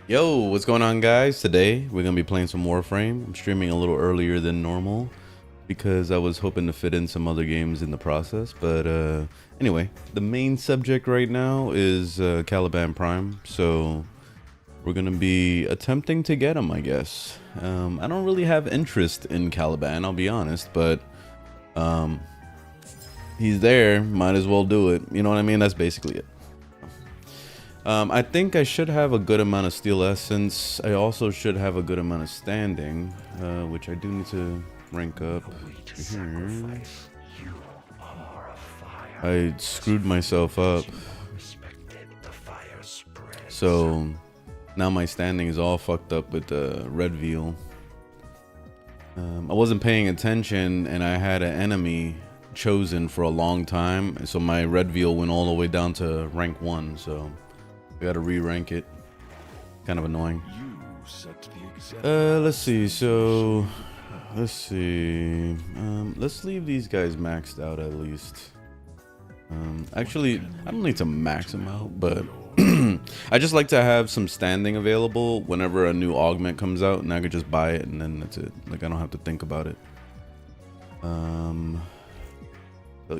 Yo, what's going on, guys? Today we're gonna be playing some Warframe. I'm streaming a little earlier than normal because I was hoping to fit in some other games in the process. But anyway, the main subject right now is Caliban Prime. So we're gonna be attempting to get him, I guess. I don't really have interest in Caliban, I'll be honest, but he's there, might as well do it. You know what I mean? That's basically it. I think I should have a good amount of steel essence. I also should have a good amount of standing, which I do need to rank up here. I screwed myself up. So now my standing is all fucked up with the red veal. I wasn't paying attention and I had an enemy chosen for a long time. So my red veal went all the way down to rank 1. So we gotta re-rank it. Kind of annoying. Let's see. So let's see. Let's leave these guys maxed out at least. Actually, I don't need to max them out, but I just like to have some standing available whenever a new augment comes out, and I could just buy it, and then that's it. Like I don't have to think about it. So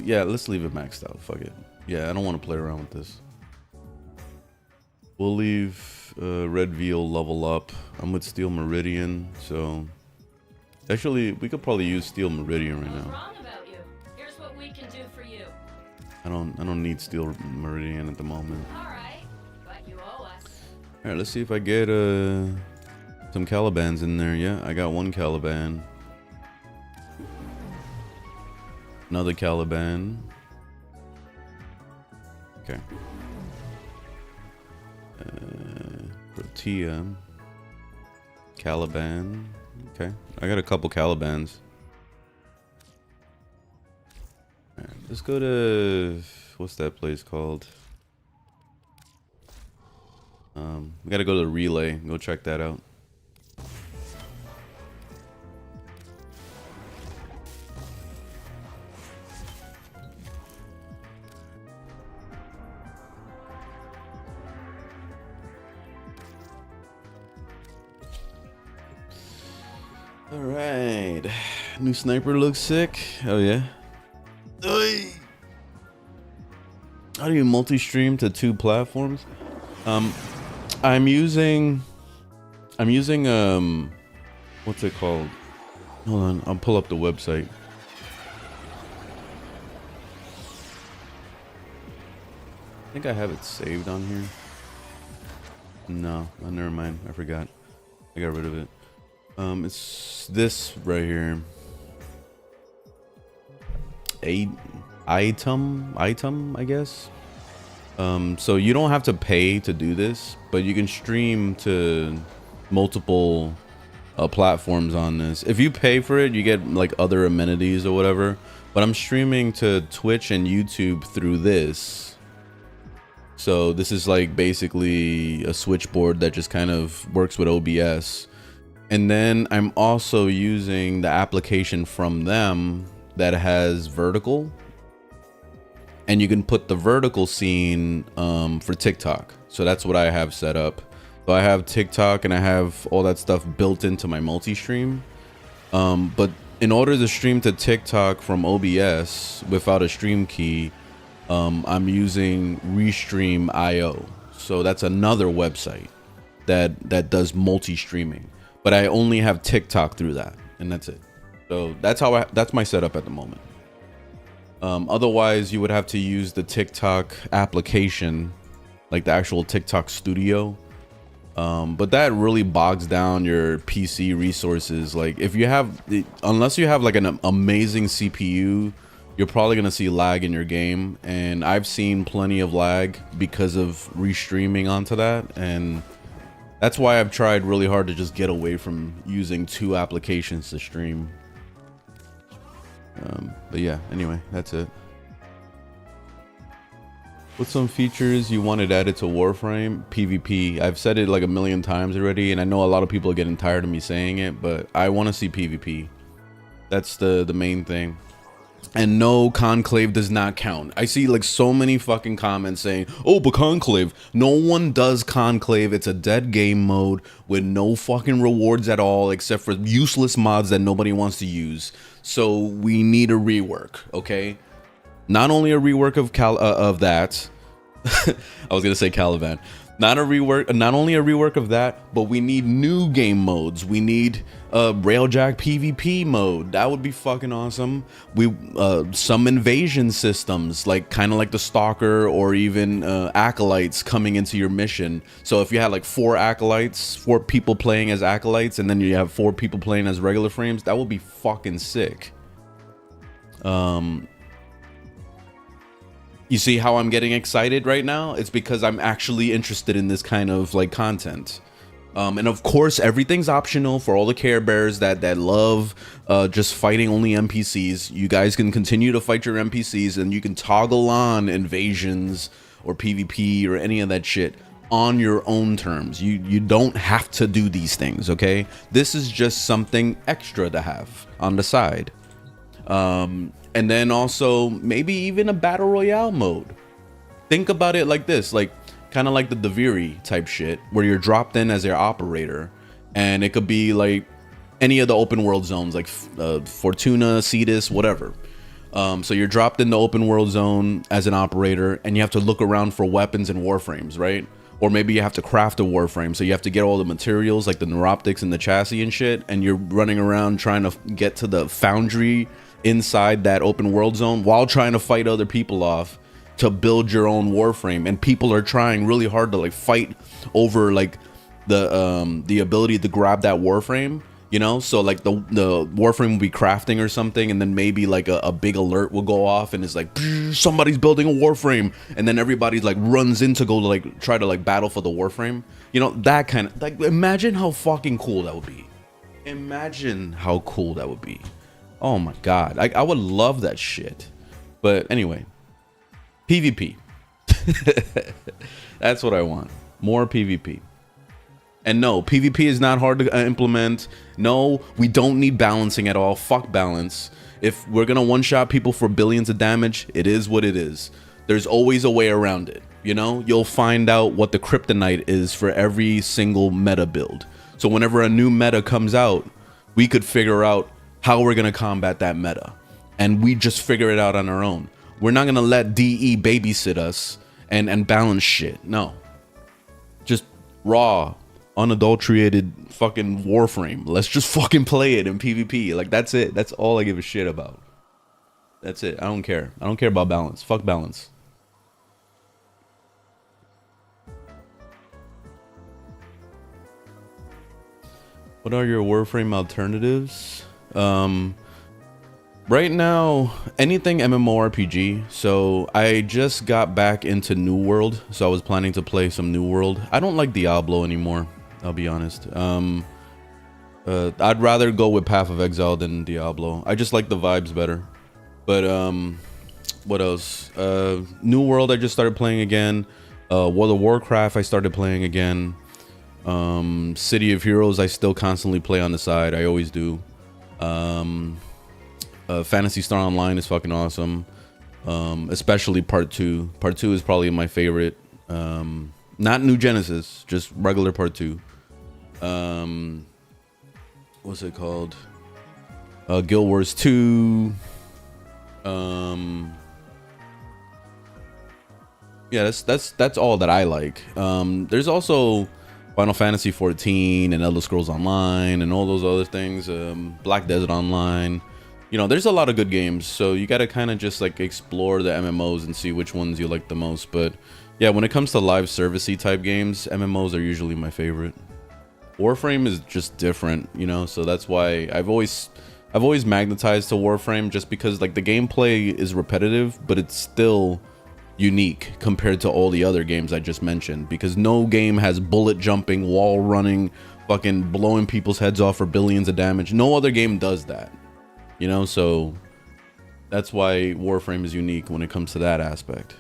yeah, let's leave it maxed out. Fuck it. Yeah, I don't want to play around with this. We'll leave red veal level up. I'm with steel meridian, so actually we could probably use steel meridian right now. Here's what we can do for you. I don't need steel meridian at the moment. All right, but you owe us. All right, let's see if I get some Calibans in there. Yeah, I got one Caliban. Another Caliban. Okay. Protea. Caliban. Okay, I got a couple Calibans. All right, let's go to, what's that place called? We gotta go to the relay. Go check that out. All right, new sniper looks sick. Oh yeah. Oy. How do you multi-stream to 2 platforms? I'm using what's it called? Hold on, I'll pull up the website. I think I have it saved on here. No, oh, never mind. I forgot. I got rid of it. It's this right here. Item, I guess. So you don't have to pay to do this, but you can stream to multiple platforms on this. If you pay for it, you get like other amenities or whatever. But I'm streaming to Twitch and YouTube through this. So this is like basically a switchboard that just kind of works with OBS. And then I'm also using the application from them that has vertical. And you can put the vertical scene for TikTok. So that's what I have set up. So I have TikTok and I have all that stuff built into my multi-stream. But in order to stream to TikTok from OBS without a stream key, I'm using Restream.io. So that's another website that does multi-streaming. But I only have TikTok through that, and that's it. So that's my setup at the moment. Otherwise, you would have to use the TikTok application, like the actual TikTok studio. But that really bogs down your PC resources. Like if you have, unless you have like an amazing CPU, you're probably gonna see lag in your game. And I've seen plenty of lag because of restreaming onto that. And that's why I've tried really hard to just get away from using 2 applications to stream. But yeah, anyway, that's it. What's some features you wanted added to Warframe? PvP. I've said it like a million times already, and I know a lot of people are getting tired of me saying it, but I want to see PvP. That's the main thing. And no, Conclave does not count. I see like so many fucking comments saying, oh, but Conclave. No one does Conclave. It's a dead game mode with no fucking rewards at all, except for useless mods that nobody wants to use. So we need a rework, okay? Not only a rework of that. I was gonna say Caliban. Not only a rework of that, but we need new game modes. We need Railjack PvP mode. That would be fucking awesome. We some invasion systems, like kind of like the Stalker, or even acolytes coming into your mission. So if you had like 4 acolytes, 4 people playing as acolytes, and then you have 4 people playing as regular frames, that would be fucking sick. You see how I'm getting excited right now? It's because I'm actually interested in this kind of like content. And of course, everything's optional for all the Care Bears that love just fighting only NPCs. You guys can continue to fight your NPCs, and you can toggle on invasions or PvP or any of that shit on your own terms. You don't have to do these things, okay? This is just something extra to have on the side. And then also maybe even a battle royale mode. Think about it like this, like kind of like the Deviri type shit, where you're dropped in as their operator, and it could be like any of the open world zones, like Fortuna, Cetus, whatever. So you're dropped in the open world zone as an operator, and you have to look around for weapons and warframes, right? Or maybe you have to craft a warframe, so you have to get all the materials like the neuroptics and the chassis and shit, and you're running around trying to get to the foundry inside that open world zone while trying to fight other people off to build your own warframe. And people are trying really hard to like fight over like the ability to grab that warframe, you know? So like the warframe will be crafting or something, and then maybe like a big alert will go off, and it's like somebody's building a warframe, and then everybody's like runs in to go to like try to like battle for the warframe, you know? That kind of like, imagine how fucking cool that would be. Imagine how cool that would be. Oh my god, I would love that shit. But anyway, PvP. That's what I want. More PvP. And no, PvP is not hard to implement. No, we don't need balancing at all. Fuck balance. If we're gonna one-shot people for billions of damage, it is what it is. There's always a way around it. You know, you'll find out what the kryptonite is for every single meta build. So whenever a new meta comes out, we could figure out how we're gonna combat that meta, and we just figure it out on our own. We're not gonna let DE babysit us and balance shit. No, just raw, unadulterated fucking Warframe. Let's just fucking play it in PvP. Like, that's it. That's all I give a shit about. That's it. I don't care. I don't care about balance. Fuck balance. What are your Warframe alternatives? Right now, anything MMORPG. So I just got back into New World, so I was planning to play some New World. I don't like Diablo anymore, I'll be honest. I'd rather go with Path of Exile than Diablo. I just like the vibes better. But what else? New World I just started playing again. World of Warcraft I started playing again. City of Heroes I still constantly play on the side. I always do. Phantasy Star Online is fucking awesome, especially Part 2. Part 2 is probably my favorite. Not New Genesis, just regular Part 2. What's it called? Guild Wars 2. Yeah, that's all that I like. There's also Final Fantasy 14 and Elder Scrolls Online and all those other things. Black Desert Online. You know, there's a lot of good games, so you gotta kind of just like explore the MMOs and see which ones you like the most. But yeah, when it comes to live servicey type games, MMOs are usually my favorite. Warframe is just different, you know, so that's why I've always magnetized to Warframe, just because like the gameplay is repetitive, but it's still unique compared to all the other games I just mentioned, because no game has bullet jumping, wall running, fucking blowing people's heads off for billions of damage. No other game does that, you know, so that's why Warframe is unique when it comes to that aspect.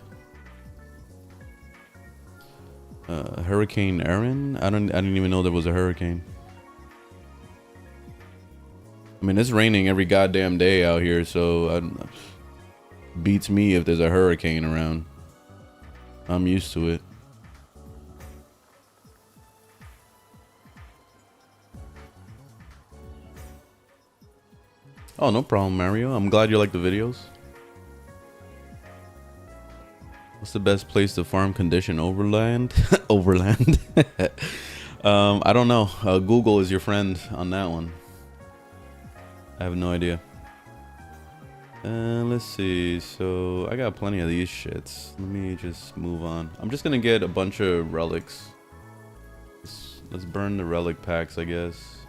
Hurricane Aaron? I didn't even know there was a hurricane. I mean, it's raining every goddamn day out here, so beats me if there's a hurricane around. I'm used to it. Oh, no problem, Mario. I'm glad you like the videos. What's the best place to farm condition overland? Overland. I don't know. Google is your friend on that one. I have no idea. Let's see. So I got plenty of these shits. Let me just move on. I'm just gonna get a bunch of relics. Let's burn the relic packs, I guess.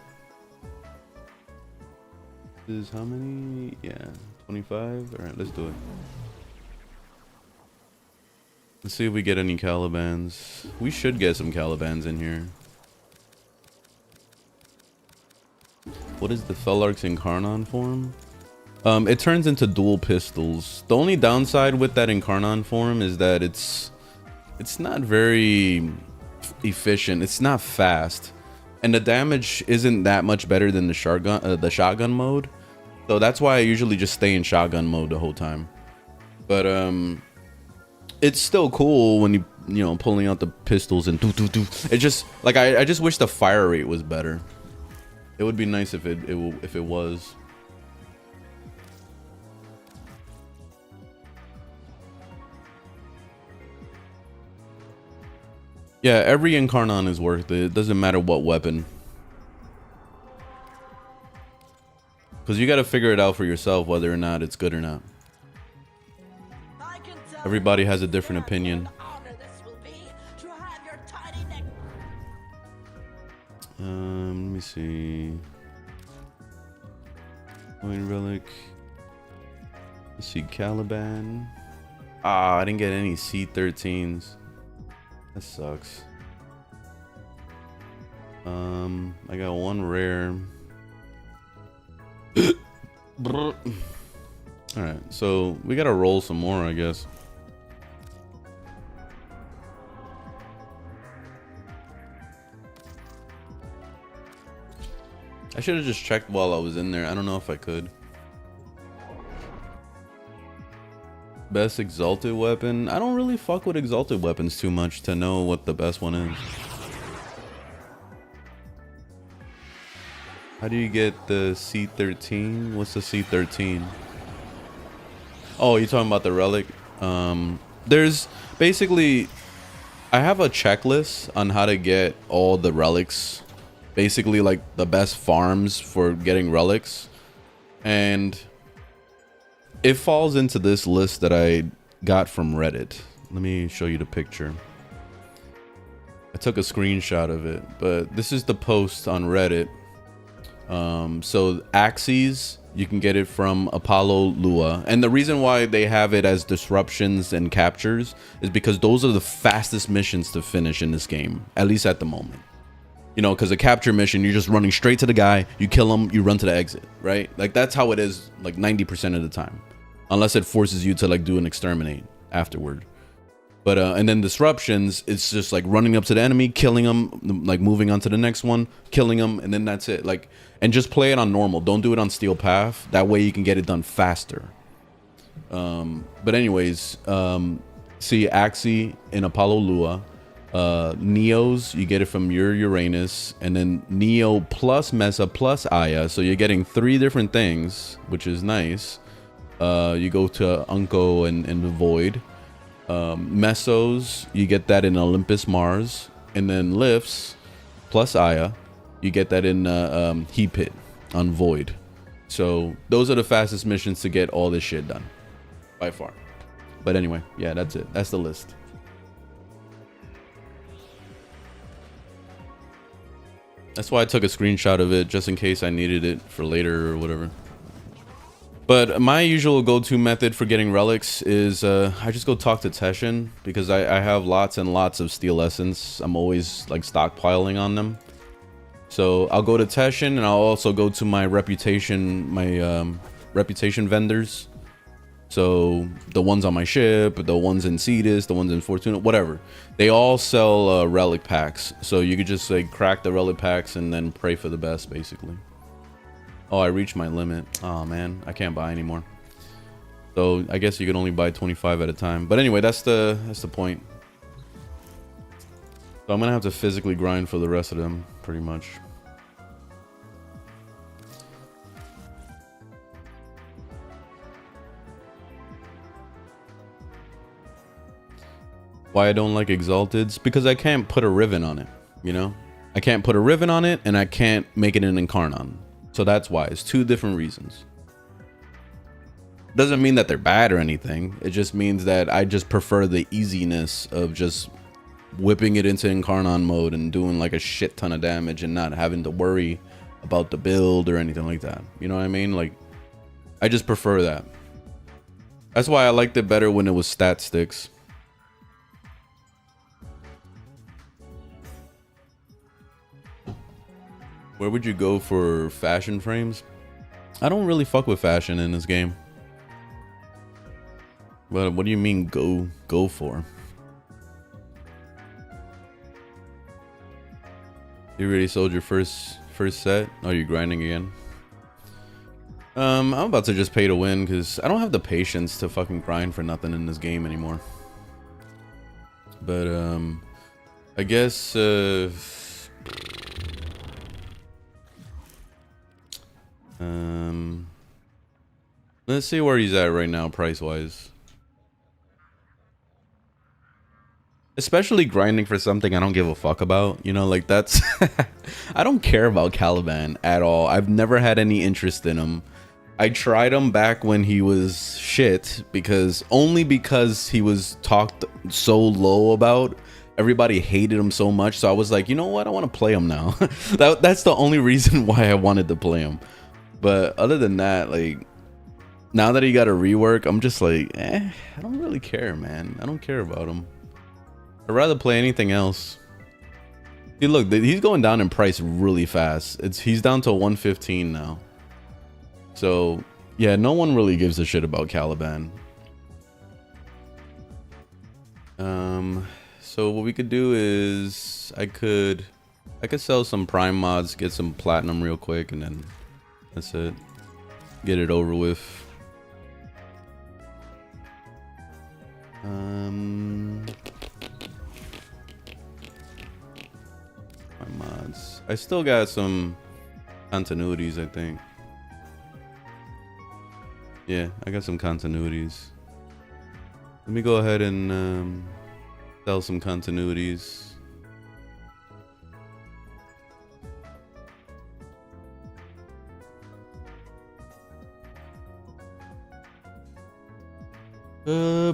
This is how many? Yeah, 25. All right, let's do it. Let's see if we get any Calibans. We should get some Calibans in here. What is the Felarx Incarnon form? It turns into dual pistols. The only downside with that Incarnon form is that it's not very efficient. It's not fast, and the damage isn't that much better than the shotgun mode. So that's why I usually just stay in shotgun mode the whole time. But it's still cool when you know pulling out the pistols and do. It just like I just wish the fire rate was better. It would be nice if it was. Yeah, every Incarnon is worth it. It doesn't matter what weapon. Because you got to figure it out for yourself whether or not it's good or not. Everybody has a different opinion. Let me see. Coin Relic. Let's see, Caliban. Ah, I didn't get any C13s. That sucks. I got one rare. Alright, so we gotta roll some more, I guess. I should have just checked while I was in there. I don't know if I could. Best exalted weapon? I don't really fuck with exalted weapons too much to know what the best one is. How do you get the C13? What's the C13? Oh, you're talking about the relic? There's basically, I have a checklist on how to get all the relics. Basically like the best farms for getting relics. And it falls into this list that I got from Reddit. Let me show you the picture. I took a screenshot of it, but this is the post on Reddit. So Axes, you can get it from Apollo Lua. And the reason why they have it as disruptions and captures is because those are the fastest missions to finish in this game, at least at the moment. You know, because a capture mission, you're just running straight to the guy, you kill him, you run to the exit, right? Like that's how it is like 90% of the time. Unless it forces you to like do an exterminate afterward. But and then disruptions, it's just like running up to the enemy, killing them, like moving on to the next one, killing them, and then that's it. Like, and just play it on normal. Don't do it on steel path. That way you can get it done faster. But anyways, see Axie in Apollo Lua. Neos, you get it from your Uranus, and then Neo plus Mesa plus Aya. So you're getting 3 different things, which is nice. You go to Unco and the Void. Mesos, you get that in Olympus Mars, and then Lifts plus Aya, you get that in Heat Pit on Void. So those are the fastest missions to get all this shit done by far. But anyway, yeah, that's it. That's the list. That's why I took a screenshot of it, just in case I needed it for later or whatever. But my usual go-to method for getting relics is I just go talk to Teshin, because I have lots and lots of steel essence. I'm always like stockpiling on them. So I'll go to Teshin, and I'll also go to my reputation vendors. So the ones on my ship, the ones in Cetus, the ones in Fortuna, whatever. They all sell relic packs. So you could just like crack the relic packs and then pray for the best, basically. Oh, I reached my limit. Oh man, I can't buy anymore. So I guess you can only buy 25 at a time. But anyway, that's the point. So I'm gonna have to physically grind for the rest of them, pretty much. Why I don't like Exalteds? Because I can't put a Riven on it, you know? I can't put a Riven on it, and I can't make it an Incarnon. So that's why. It's two different reasons. Doesn't mean that they're bad or anything. It just means that I just prefer the easiness of just whipping it into Incarnon mode and doing like a shit ton of damage and not having to worry about the build or anything like that. You know what I mean? Like, I just prefer that. That's why I liked it better when it was stat sticks. Where would you go for fashion frames? I don't really fuck with fashion in this game. But what do you mean go for? You already sold your first set? Oh, you're grinding again? I'm about to just pay to win because I don't have the patience to fucking grind for nothing in this game anymore. But I guess let's see where he's at right now price wise. Especially grinding for something I don't give a fuck about, you know, like that's I don't care about Caliban at all. I've never had any interest in him. I tried him back when he was shit because he was talked so low about. Everybody hated him so much, so I was like, you know what, I want to play him now. That's the only reason why I wanted to play him. But other than that, like, now that he got a rework, I'm just like, I don't really care, man. I don't care about him. I'd rather play anything else. See, look, he's going down in price really fast. He's down to 115 now. So, yeah, no one really gives a shit about Caliban. So what we could do is I could sell some Prime mods, get some platinum real quick, and then that's it. Get it over with. My mods. I still got some continuities, I think. Yeah, I got some continuities. Let me go ahead and sell some continuities.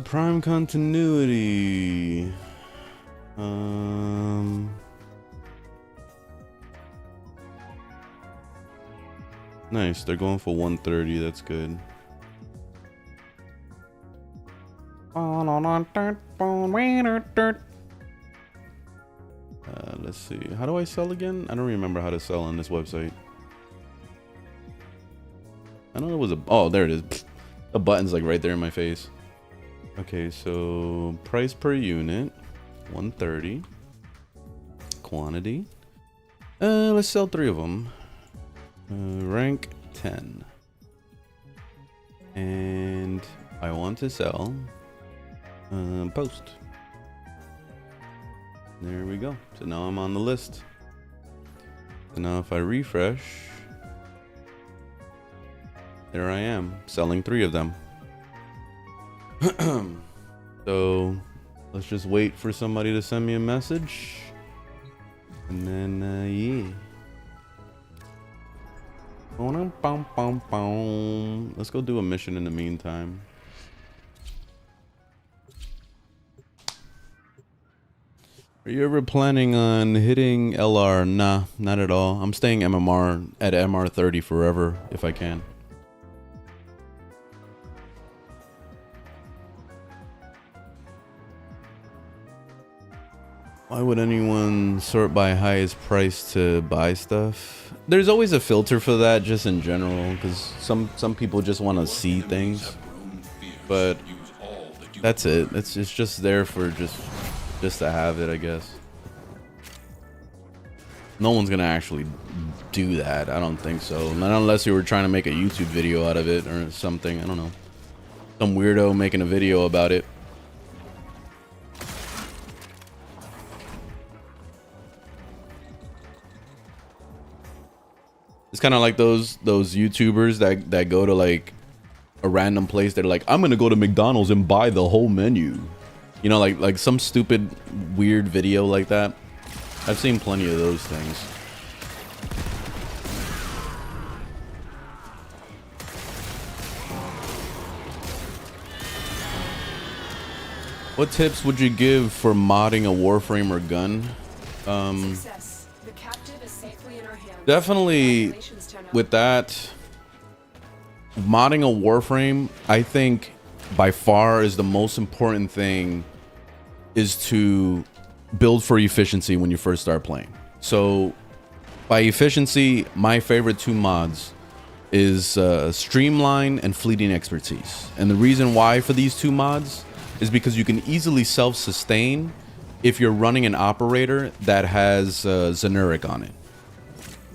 Prime continuity. Nice, they're going for 130, that's good. Let's see. How do I sell again? I don't remember how to sell on this website. I know there was a... Oh, there it is. The button's like right there in my face. Okay, so price per unit, 130. Quantity. Let's sell 3 of them. Rank 10. And I want to sell post. There we go. So now I'm on the list. So now if I refresh, there I am, selling 3 of them. So let's just wait for somebody to send me a message. And then, yeah. Let's go do a mission in the meantime. Are you ever planning on hitting LR? Nah, not at all. I'm staying MMR at MR30 forever if I can. Why would anyone sort by highest price to buy stuff? There's always a filter for that, just in general, because some people just want to see things. But that's it. It's just there for just to have it, I guess. No one's gonna actually do that. I don't think so. Not unless you were trying to make a YouTube video out of it or something. I don't know. Some weirdo making a video about it. It's kind of like those YouTubers that go to like a random place. They're like, I'm gonna go to McDonald's and buy the whole menu. You know, like some stupid weird video like that. I've seen plenty of those things. What tips would you give for modding a Warframe or gun? Definitely with that, modding a Warframe, I think by far is the most important thing is to build for efficiency when you first start playing. So by efficiency, my favorite two mods is Streamline and Fleeting Expertise. And the reason why for these two mods is because you can easily self-sustain if you're running an operator that has Xenuric on it.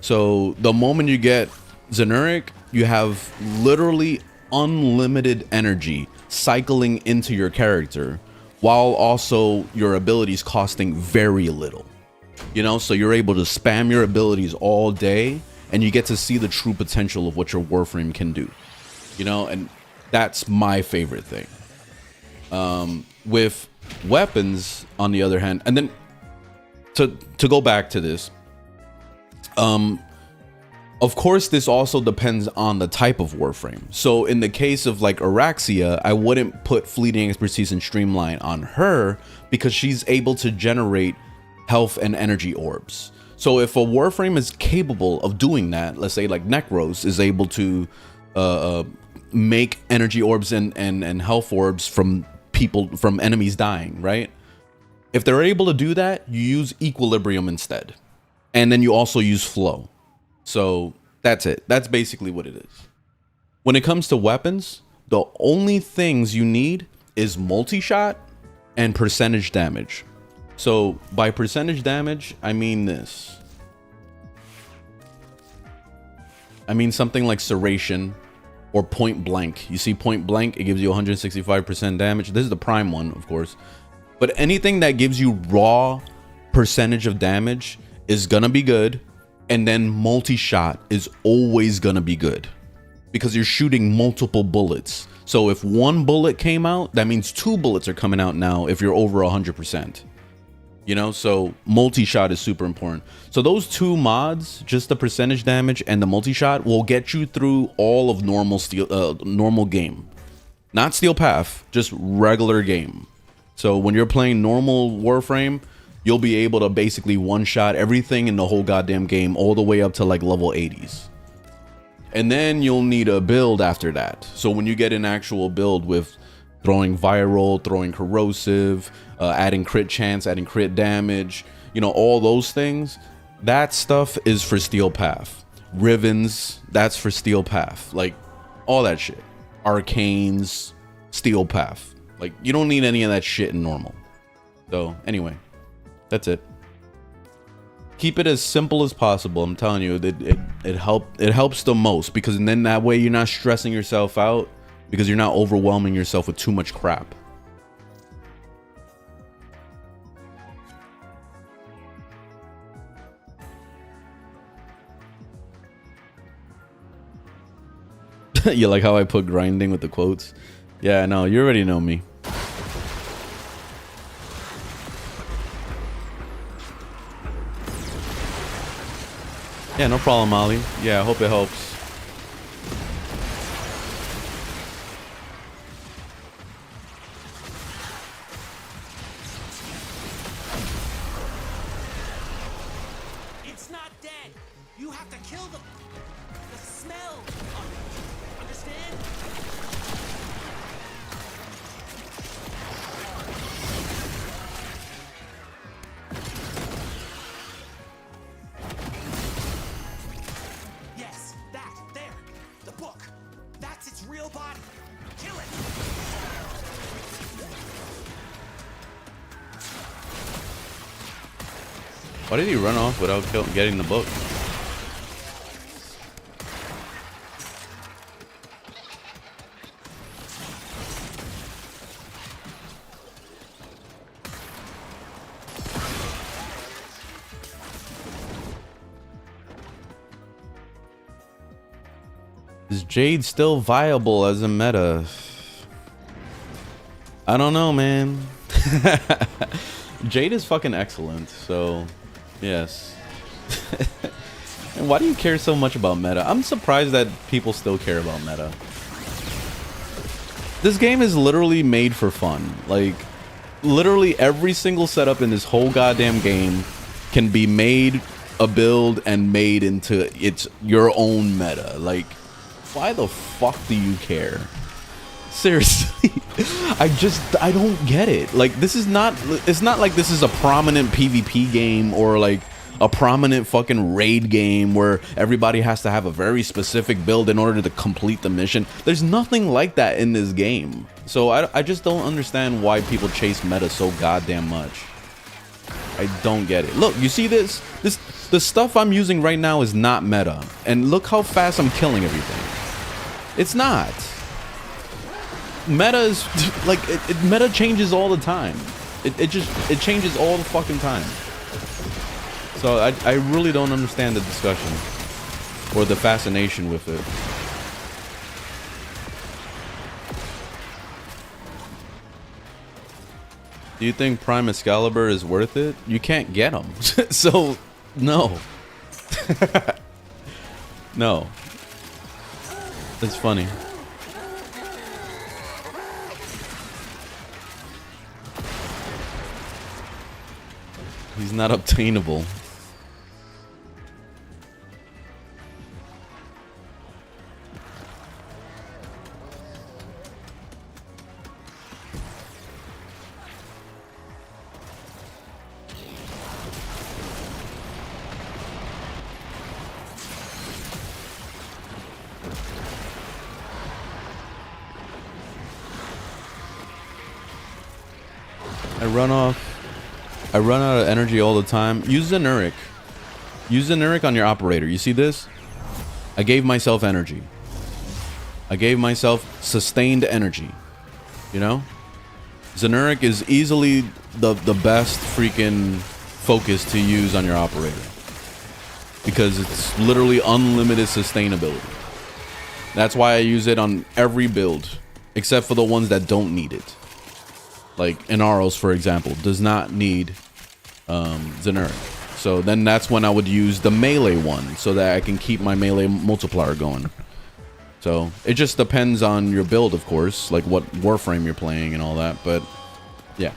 So the moment you get Xenuric, you have literally unlimited energy cycling into your character, while also your abilities costing very little. You know, so you're able to spam your abilities all day, and you get to see the true potential of what your Warframe can do. You know, and that's my favorite thing. With weapons, on the other hand, and then to go back to this, of course, this also depends on the type of Warframe. So in the case of like Araxia, I wouldn't put Fleeting Expertise and Streamline on her because she's able to generate health and energy orbs. So if a Warframe is capable of doing that, let's say like Necros is able to make energy orbs and health orbs from enemies dying, right? If they're able to do that, you use Equilibrium instead. And then you also use Flow. So that's it. That's basically what it is. When it comes to weapons, the only things you need is multi-shot and percentage damage. So by percentage damage, I mean this. I mean something like Serration or Point Blank. You see Point Blank, it gives you 165% damage. This is the prime one, of course. But anything that gives you raw percentage of damage is gonna be good. And then multi-shot is always gonna be good because you're shooting multiple bullets. So if one bullet came out, that means two bullets are coming out now if you're over 100%. You know, so multi-shot is super important. So those two mods, just the percentage damage and the multi-shot, will get you through all of normal game. Not Steel Path, just regular game. So when you're playing normal Warframe, you'll be able to basically one-shot everything in the whole goddamn game all the way up to like level 80s. And then you'll need a build after that. So when you get an actual build with throwing viral, throwing corrosive, adding crit chance, adding crit damage, you know, all those things, that stuff is for Steel Path. Rivens, that's for Steel Path. Like all that shit. Arcanes, Steel Path. Like you don't need any of that shit in normal. So anyway. That's it. Keep it as simple as possible. I'm telling you, it helps the most because then that way you're not stressing yourself out because you're not overwhelming yourself with too much crap. You like how I put grinding with the quotes? Yeah, no, you already know me. Yeah, no problem, Molly. Yeah, I hope it helps. It's not dead. You have to kill them. The smell of it. Understand? Yes, that, there. The book. That's its real body. Kill it. Why did he run off without getting the book? Is Jade still viable as a meta? I don't know, man. Jade is fucking excellent, so yes. And why do you care so much about meta? I'm surprised that people still care about meta. This game is literally made for fun. Like, literally every single setup in this whole goddamn game can be made a build and made into your own meta. Like, why the fuck do you care? Seriously. I don't get it. Like, it's not like this is a prominent PvP game or like a prominent fucking raid game where everybody has to have a very specific build in order to complete the mission. There's nothing like that in this game. So I just don't understand why people chase meta so goddamn much. I don't get it. Look, you see this? The stuff I'm using right now is not meta. And look how fast I'm killing everything. It's not. Meta is like meta changes all the time. It changes all the fucking time. So I really don't understand the discussion or the fascination with it. Do you think Prime Excalibur is worth it? You can't get them. So no. No. It's funny. He's not obtainable. I run out of energy all the time. Use Zenuric. Use Zenuric on your operator. You see this? I gave myself energy. I gave myself sustained energy. You know? Zenuric is easily the best freaking focus to use on your operator. Because it's literally unlimited sustainability. That's why I use it on every build. Except for the ones that don't need it. Like Inaros, for example, does not need Zenuric. So then that's when I would use the melee one so that I can keep my melee multiplier going. So it just depends on your build, of course, like what Warframe you're playing and all that. But yeah.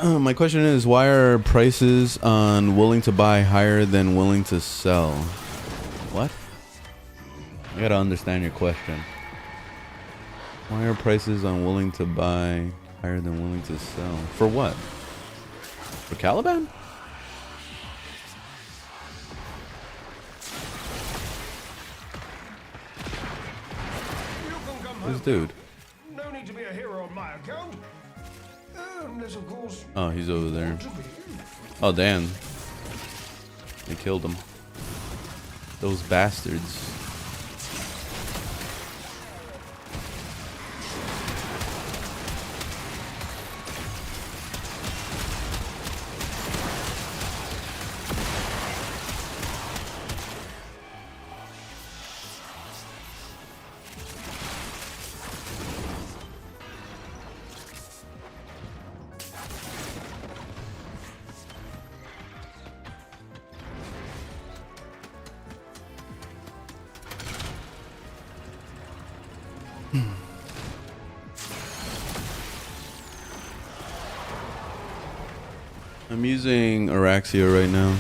My question is, why are prices on willing to buy higher than willing to sell? What? I gotta understand your question. Why are prices on willing to buy higher than willing to sell? For what? For Caliban? This dude. No need to be a hero on my account. Unless, of course, oh, he's over there. Oh, damn. They killed him. Those bastards. I'm using Araxia right now.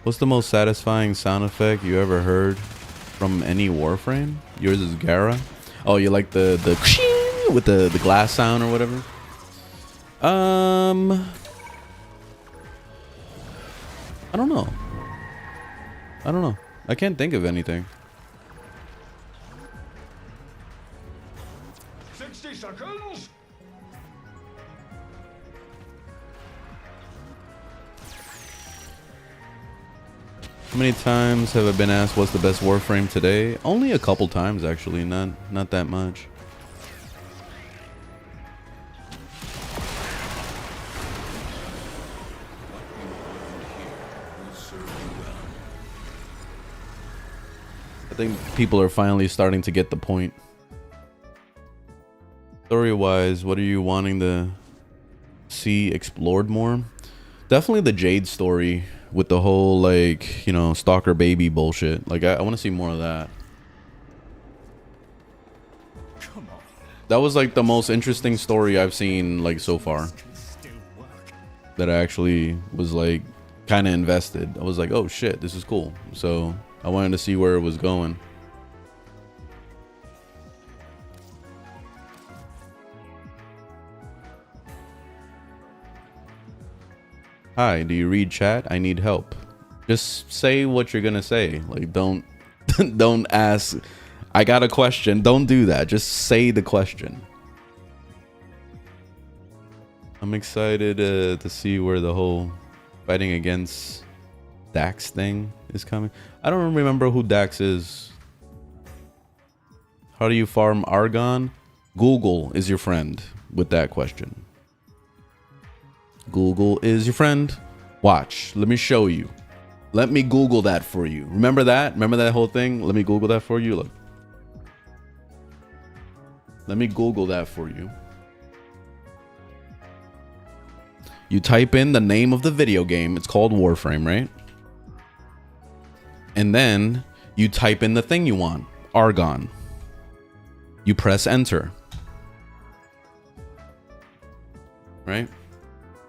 What's the most satisfying sound effect you ever heard from any Warframe? Yours is Gara. Oh, you like the with the glass sound or whatever? I don't know. I can't think of anything. 60 seconds. How many times have I been asked what's the best Warframe today? Only a couple times, actually. Not that much. I think people are finally starting to get the point. Story-wise, what are you wanting to see explored more? Definitely the Jade story with the whole, like, you know, stalker baby bullshit. Like, I want to see more of that. Come on. That was like the most interesting story I've seen, like, so far. That I actually was, like, kind of invested. I was like, oh shit, this is cool. So I wanted to see where it was going. Hi, do you read chat? I need help. Just say what you're gonna say. Like, don't don't ask, I got a question. Don't do that. Just say the question. I'm excited to see where the whole fighting against Dax thing is coming. I don't remember who Dax is. How do you farm Argon? Google is your friend with that question. Google is your friend. Watch. Let me show you. Let me Google that for you. Remember that? Remember that whole thing? Let me Google that for you. Look. Let me Google that for you. You type in the name of the video game. It's called Warframe, right? And then you type in the thing you want. Argon. You press enter. Right?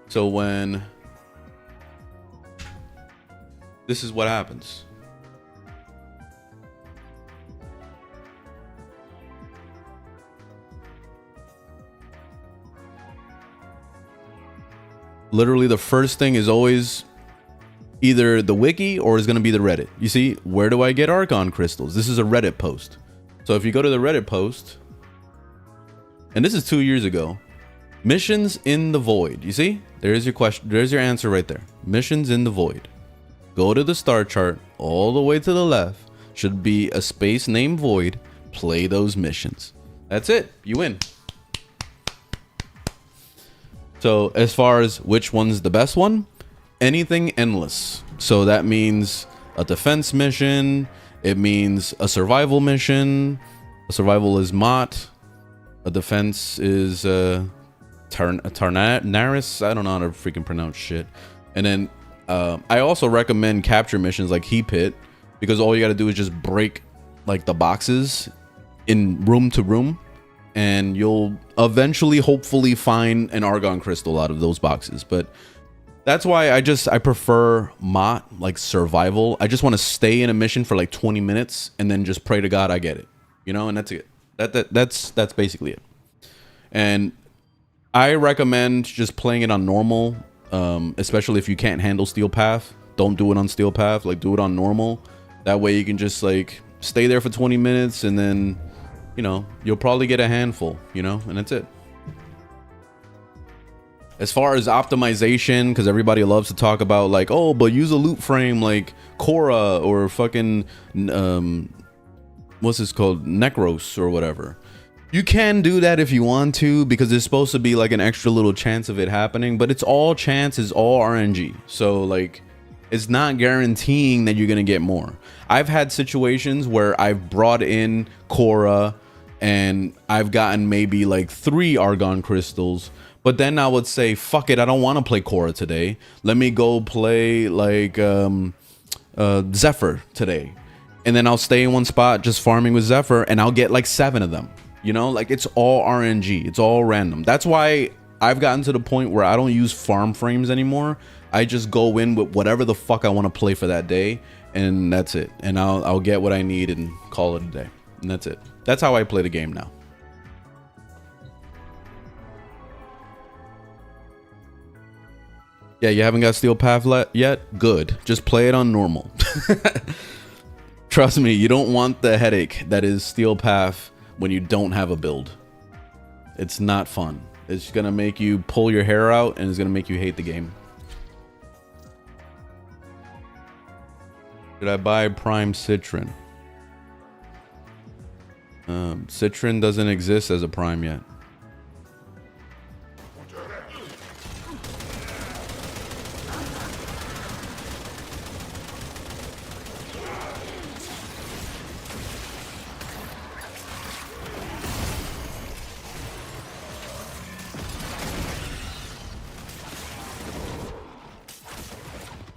So when this is what happens. Literally the first thing is always either the wiki or is going to be the Reddit. You see, where do I get Argon crystals? This is a Reddit post. So if you go to the Reddit post, and this is 2 years ago, missions in the void. You see, there's your question. There's your answer right there. Missions in the void. Go to the star chart all the way to the left. Should be a space named void. Play those missions. That's it. You win. So as far as which one's the best one, anything endless. So that means a defense mission. It means a survival mission. A survival is Mott. A defense is Tarnaris. I don't know how to freaking pronounce shit. And then I also recommend capture missions like Heap Hit, because all you got to do is just break like the boxes in room to room, and you'll eventually hopefully find an Argon crystal out of those boxes. But that's why I prefer Mott, like survival. I just want to stay in a mission for like 20 minutes and then just pray to God I get it, you know, and that's it. That's basically it. And I recommend just playing it on normal, especially if you can't handle Steel Path. Don't do it on Steel Path, like do it on normal. That way you can just like stay there for 20 minutes and then, you know, you'll probably get a handful, you know, and that's it. As far as optimization, because everybody loves to talk about like, oh, but use a loot frame like Cora or fucking, what's this called? Necros or whatever. You can do that if you want to, because there's supposed to be like an extra little chance of it happening, but it's all chance, it's all RNG. So like, it's not guaranteeing that you're going to get more. I've had situations where I've brought in Cora and I've gotten maybe like 3 Argon crystals, but then I would say, fuck it, I don't want to play Cora today. Let me go play like Zephyr today. And then I'll stay in one spot just farming with Zephyr and I'll get like 7 of them. You know, like it's all RNG. It's all random. That's why I've gotten to the point where I don't use farm frames anymore. I just go in with whatever the fuck I want to play for that day, and that's it. And I'll get what I need and call it a day. And that's it. That's how I play the game now. Yeah, you haven't got Steel Path yet? Good. Just play it on normal. Trust me, you don't want the headache that is Steel Path when you don't have a build. It's not fun. It's gonna make you pull your hair out and it's gonna make you hate the game. Should I buy Prime Citron? Citron doesn't exist as a Prime yet.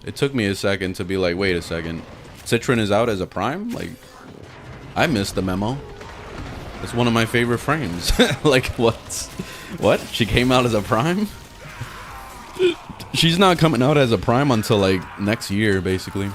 It took me a second to be like, wait a second. Citron is out as a Prime? Like, I missed the memo. It's one of my favorite frames. Like, what? What? She came out as a Prime? She's not coming out as a Prime until, like, next year, basically.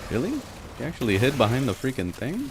Really? He actually hid behind the freaking thing?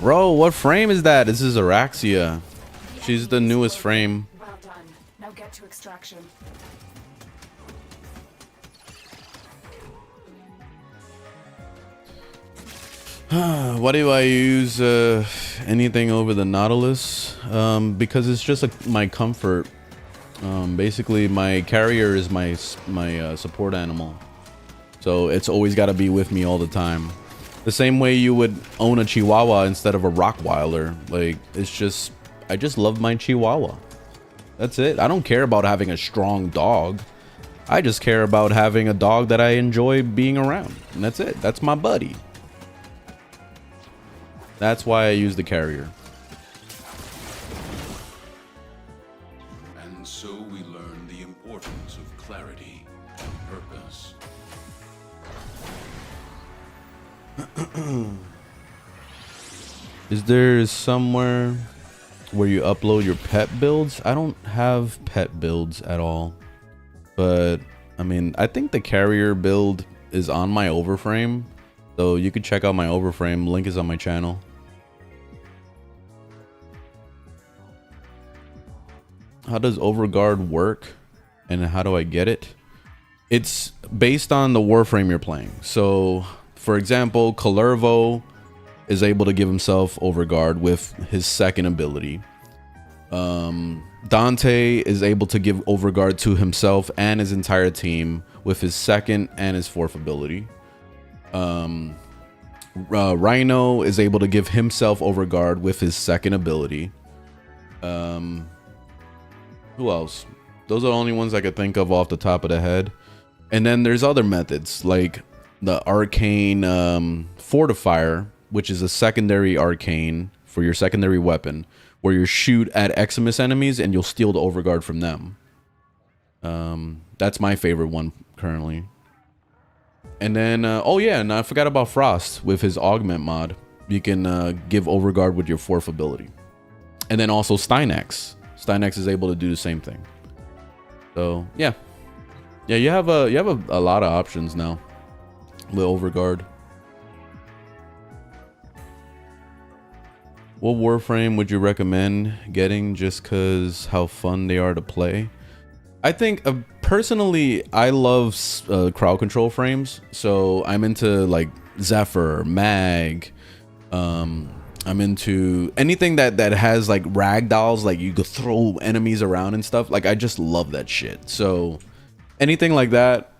Bro, what frame is that? This is Araxia. She's the newest frame. Well done. Now get to extraction. Why do I use anything over the Nautilus? Because it's just my comfort. Basically, my carrier is my support animal, so it's always got to be with me all the time. The same way you would own a Chihuahua instead of a Rottweiler. Like, it's just, I just love my Chihuahua. That's it. I don't care about having a strong dog. I just care about having a dog that I enjoy being around. And that's it. That's my buddy. That's why I use the carrier. And so we learn the importance of clarity and purpose. Is there somewhere where you upload your pet builds? I don't have pet builds at all. But, I mean, I think the carrier build is on my Overframe. So you could check out my Overframe. Link is on my channel. How does Overguard work? And how do I get it? It's based on the Warframe you're playing. So, for example, Kalervo is able to give himself Overguard with his second ability. Dante is able to give Overguard to himself and his entire team with his second and his fourth ability. Rhino is able to give himself Overguard with his second ability. Who else? Those are the only ones I could think of off the top of the head. And then there's other methods like the Arcane Fortifier, which is a secondary arcane for your secondary weapon, where you shoot at Eximus enemies and you'll steal the Overguard from them. That's my favorite one currently. And then, oh yeah, and I forgot about Frost with his Augment mod. You can give Overguard with your fourth ability. And then also Stynex. Stynex is able to do the same thing. So yeah, you have a lot of options now with Overguard. What Warframe would you recommend getting just because how fun they are to play? I think personally, I love crowd control frames. So I'm into like Zephyr, Mag. I'm into anything that has like ragdolls, like you could throw enemies around and stuff. Like I just love that shit. So anything like that,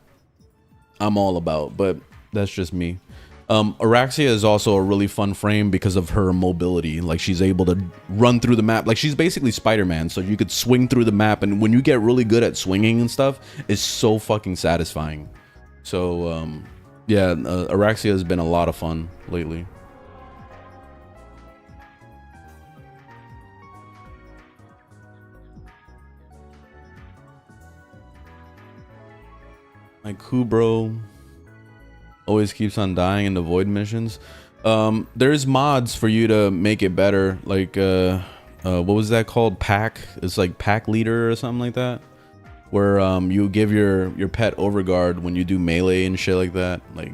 I'm all about. But that's just me. Araxia is also a really fun frame because of her mobility. Like, she's able to run through the map. Like, she's basically Spider-Man, so you could swing through the map, and when you get really good at swinging and stuff, it's so fucking satisfying. So yeah, Araxia has been a lot of fun lately. Like, Kubro always keeps on dying in the void missions. There's mods for you to make it better. Like, what was that called? Pack? It's like Pack Leader or something like that, where you give your pet Overguard when you do melee and shit like that. Like,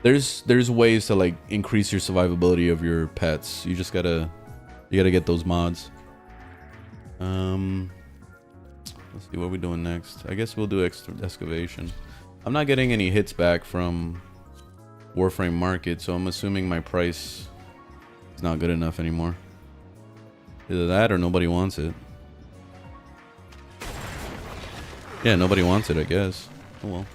there's ways to like increase your survivability of your pets. You just gotta get those mods. Let's see what we're doing next. I guess we'll do excavation. I'm not getting any hits back from Warframe Market, so I'm assuming my price is not good enough anymore. Either that or nobody wants it. Yeah, nobody wants it, I guess. Oh well.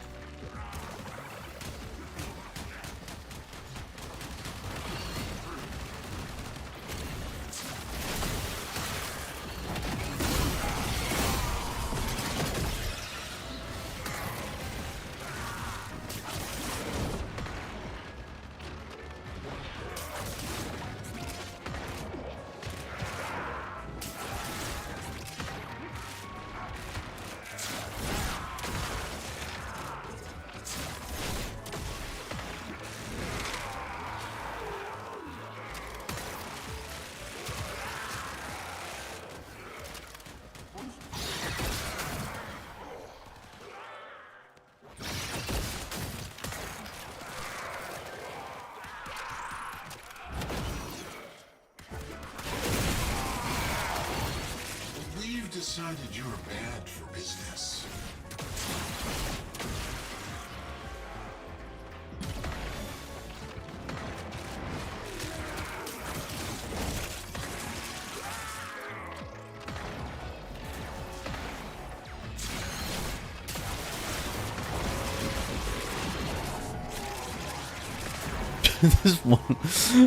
Decided you're bad for business.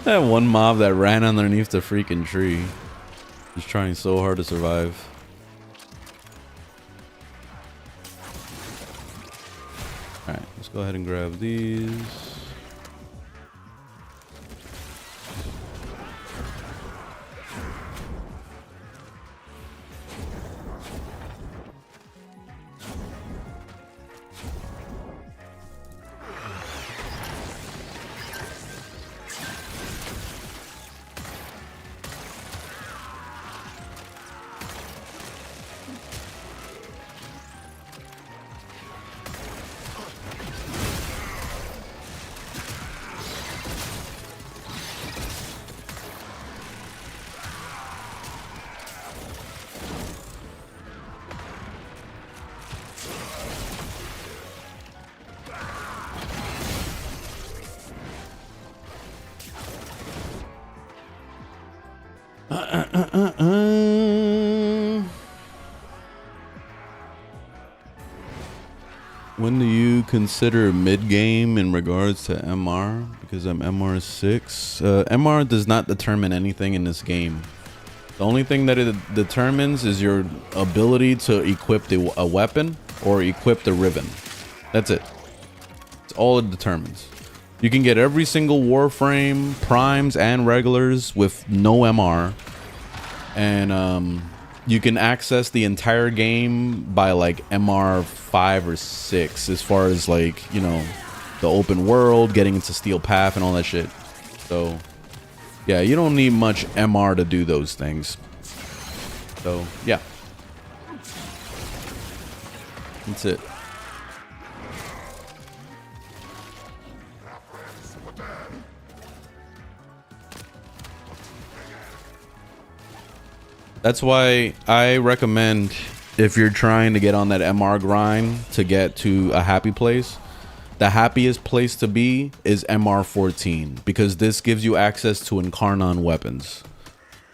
That one mob that ran underneath the freaking tree. He's trying so hard to survive. Alright, let's go ahead and grab these. When do you consider mid-game in regards to MR? Because I'm MR6. MR does not determine anything in this game. The only thing that it determines is your ability to equip a weapon or equip the Riven. That's it. It's all it determines. You can get every single Warframe, primes, and regulars with no MR. And you can access the entire game by like MR 5 or 6 as far as like, you know, the open world, getting into Steel Path and all that shit. So yeah, you don't need much MR to do those things. So yeah, that's it. That's why I recommend, if you're trying to get on that MR grind to get to a happy place, the happiest place to be is MR 14, because this gives you access to Incarnon weapons.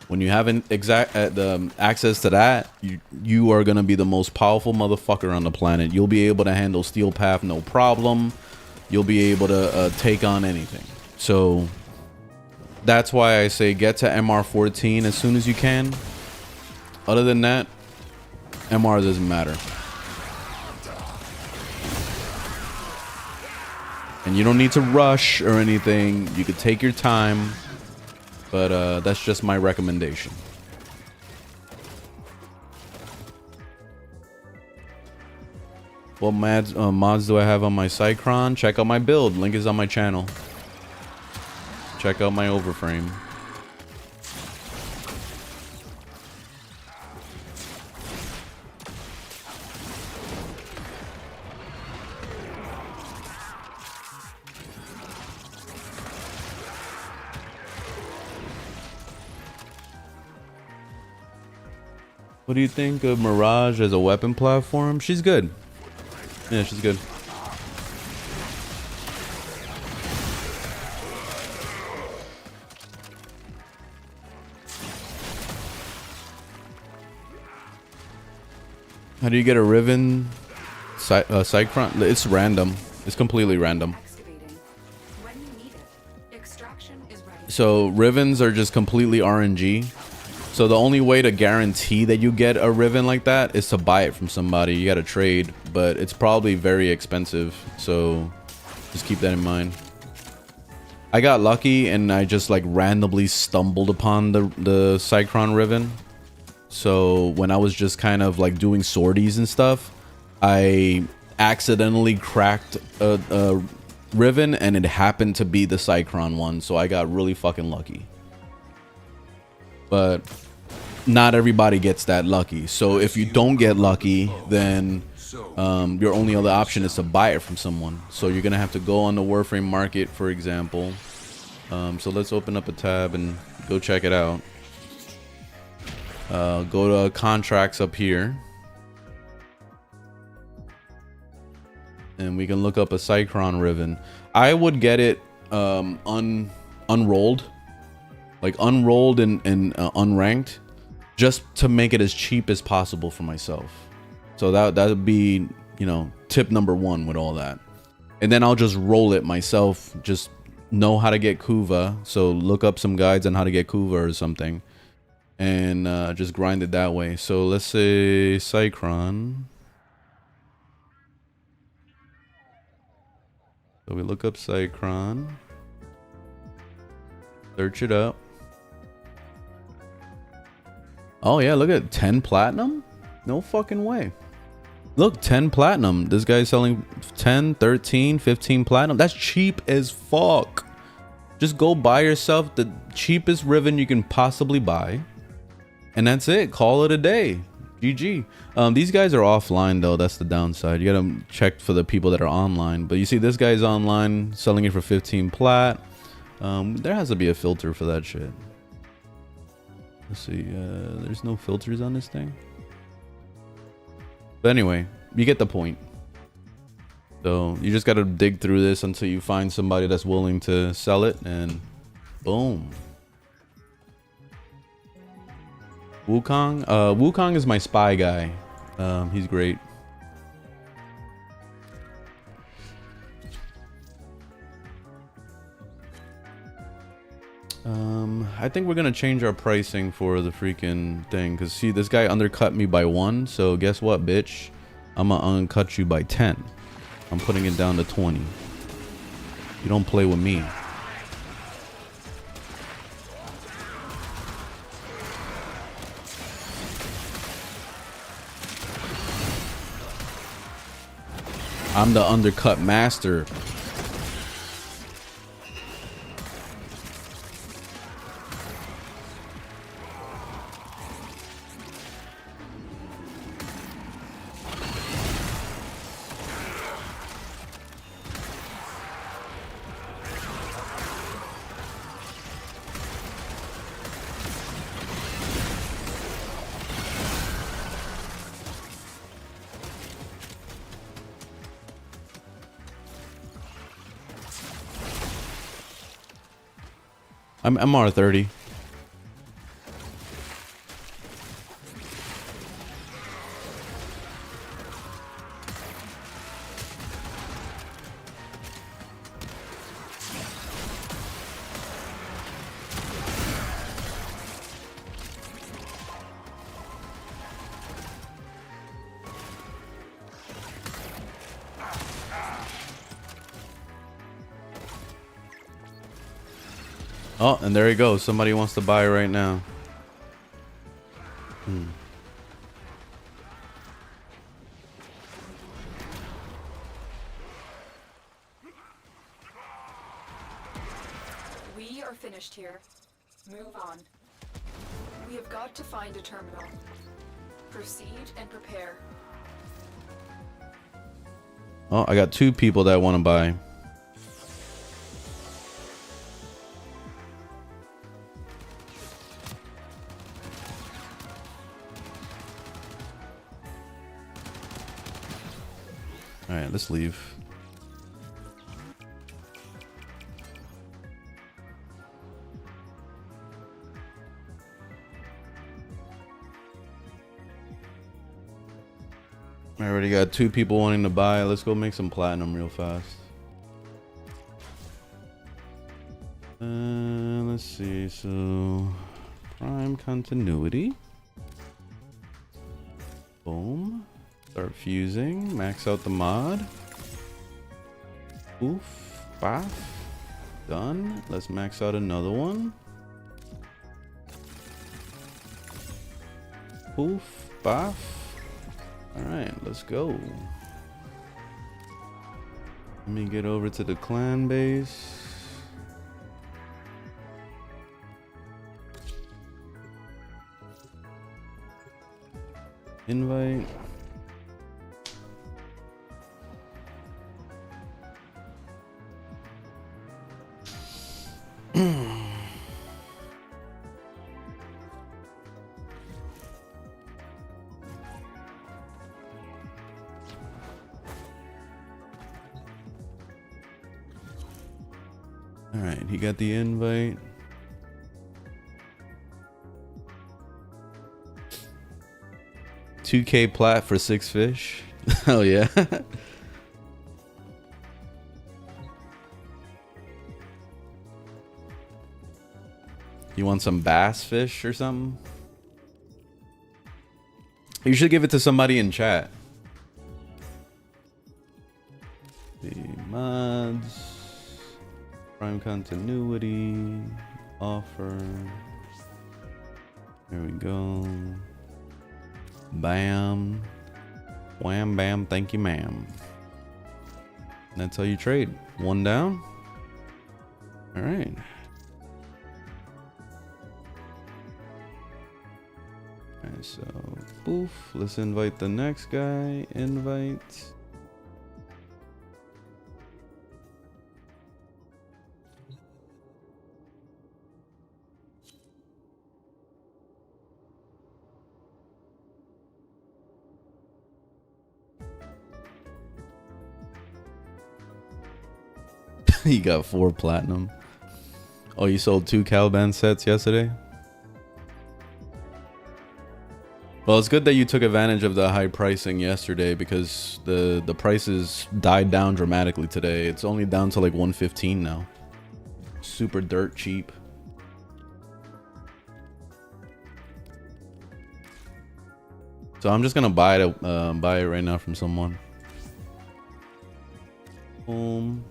When you have the access to that, you are gonna be the most powerful motherfucker on the planet. You'll be able to handle Steel Path no problem. You'll be able to take on anything. So that's why I say get to MR14 as soon as you can. Other than that, MR doesn't matter. And you don't need to rush or anything. You could take your time, but that's just my recommendation. What mods do I have on my Cycron? Check out my build. Link is on my channel. Check out my Overframe. What do you think of Mirage as a weapon platform? She's good. Yeah, she's good. How do you get a Riven side front? It's random. It's completely random. When you need it, extraction is ready. So Rivens are just completely RNG. So the only way to guarantee that you get a Riven like that is to buy it from somebody. You gotta trade, but it's probably very expensive. So just keep that in mind. I got lucky and I just like randomly stumbled upon the Cycron Riven. So when I was just kind of like doing sorties and stuff, I accidentally cracked a Riven and it happened to be the Cycron one. So I got really fucking lucky. But not everybody gets that lucky. So if you don't get lucky, then your only other option is to buy it from someone. So you're gonna have to go on the Warframe market, for example. So let's open up a tab and go check it out. Go to contracts up here, and we can look up a Cycron Riven. I would get it unrolled. Like unrolled and unranked, just to make it as cheap as possible for myself. So that would be, you know, tip number one with all that. And then I'll just roll it myself. Just know how to get Kuva. So look up some guides on how to get Kuva or something, and just grind it that way. So let's say Cycron. So we look up Cycron, search it up. Oh yeah, look at 10 platinum. No fucking way. Look, 10 platinum. This guy's selling 10, 13, 15 platinum. That's cheap as fuck. Just go buy yourself the cheapest Riven you can possibly buy, and that's it. Call it a day. GG. These guys are offline though. That's the downside. You gotta check for the people that are online. But you see this guy's online selling it for 15 plat. There has to be a filter for that shit. Let's see. There's no filters on this thing. But anyway, you get the point. So you just gotta dig through this until you find somebody that's willing to sell it, and boom. Wukong? Wukong is my spy guy. He's great. I think we're gonna change our pricing for the freaking thing, because see, this guy undercut me by 1, so guess what, bitch? I'm gonna uncut you by 10. I'm putting it down to 20. You don't play with me. I'm the undercut master. I'm MR30. Oh, and there he goes. Somebody wants to buy right now. We are finished here. Move on. We have got to find a terminal. Proceed and prepare. Oh, I got 2 people that want to buy. All right, let's leave. I already got 2 people wanting to buy. Let's go make some platinum real fast. Let's see. So, Prime continuity. Boom. Start fusing. Max out the mod. Oof. Baff. Done. Let's max out another one. Oof. Baff. Alright, let's go. Let me get over to the clan base. Invite. All right, he got the invite. $2K plat for 6 fish. Hell yeah. You want some bass fish or something? You should give it to somebody in chat. The mods. Prime continuity. Offer. There we go. Bam. Wham bam, thank you ma'am. That's how you trade. 1 down. Alright. Alright, so poof. Let's invite the next guy. Invite. He got 4 platinum. Oh, you sold 2 Caliban sets yesterday? Well, it's good that you took advantage of the high pricing yesterday, because the prices died down dramatically today. It's only down to like 115 now. Super dirt cheap. So I'm just gonna buy it right now from someone. Boom.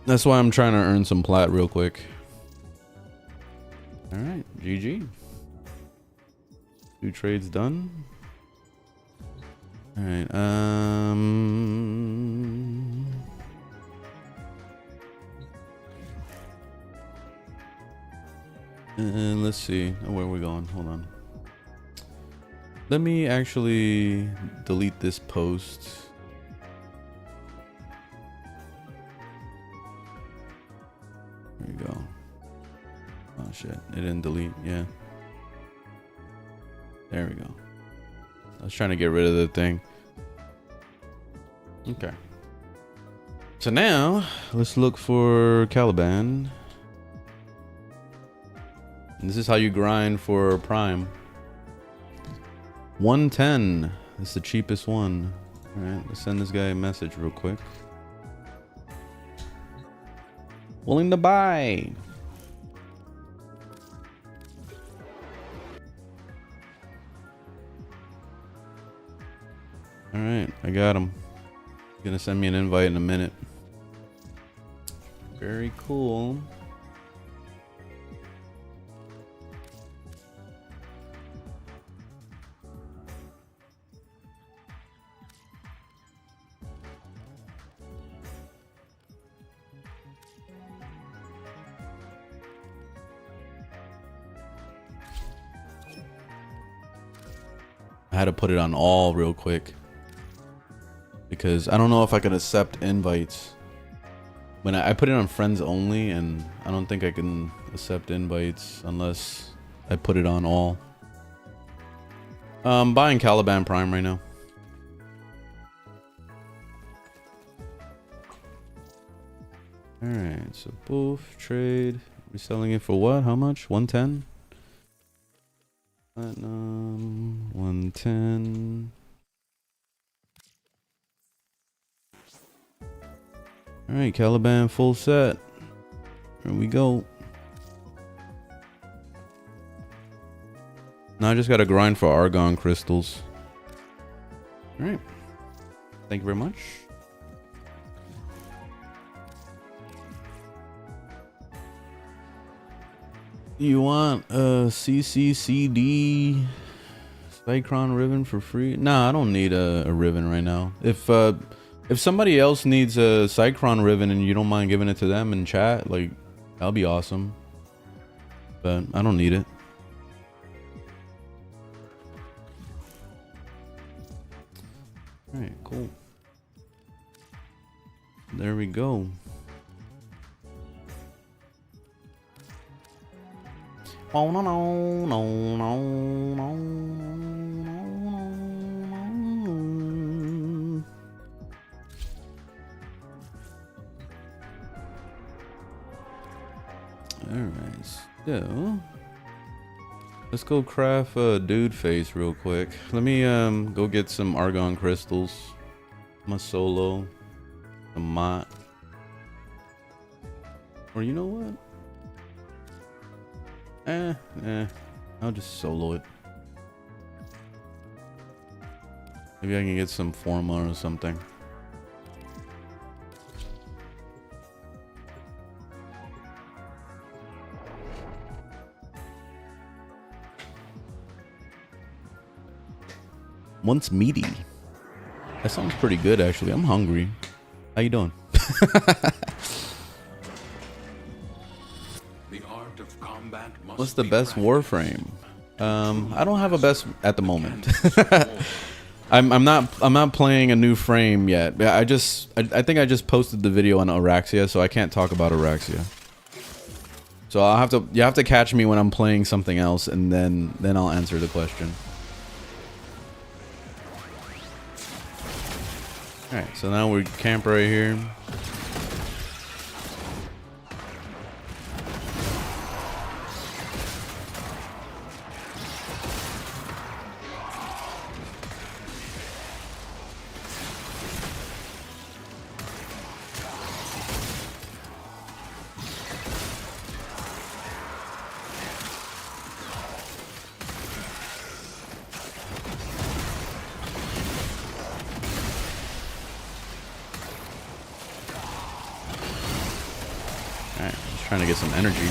That's why I'm trying to earn some plat real quick. All right, GG. 2 trades done. All right. And let's see. Oh, where are we going? Hold on. Let me actually delete this post. There we go. Oh shit, it didn't delete. Yeah. There we go. I was trying to get rid of the thing. Okay. So now, let's look for Caliban. And this is how you grind for Prime. 110. That's the cheapest one. Alright, let's send this guy a message real quick. Willing to buy. All right, I got him. He's gonna send me an invite in a minute. Very cool. I had to put it on all real quick because I don't know if I can accept invites. When I put it on friends only, and I don't think I can accept invites unless I put it on all. I'm buying Caliban Prime right now. Alright, so boof, trade. We're selling it for what? How much? 110? Platinum, 110. Alright, Caliban full set. Here we go. Now I just gotta grind for Argon crystals. Alright. Thank you very much. You want a CCCD Cycron Riven for free? Nah, I don't need a Riven right now. If somebody else needs a Cycron Riven and you don't mind giving it to them in chat, like, that'll be awesome. But I don't need it. Alright, cool. There we go. Oh no no no no no no. Alright, so let's go craft a dude face real quick. Let me go get some Argon crystals. My solo. A mot. Or you know what? I'll just solo it. Maybe I can get some Forma or something. Once meaty. That sounds pretty good actually. I'm hungry. How you doing? What's the best Warframe? I don't have a best at the moment. I'm not playing a new frame yet. I think I just posted the video on Araxia, so I can't talk about Araxia. So you have to catch me when I'm playing something else, and then I'll answer the question. All right, so now we camp right here. Trying to get some energy.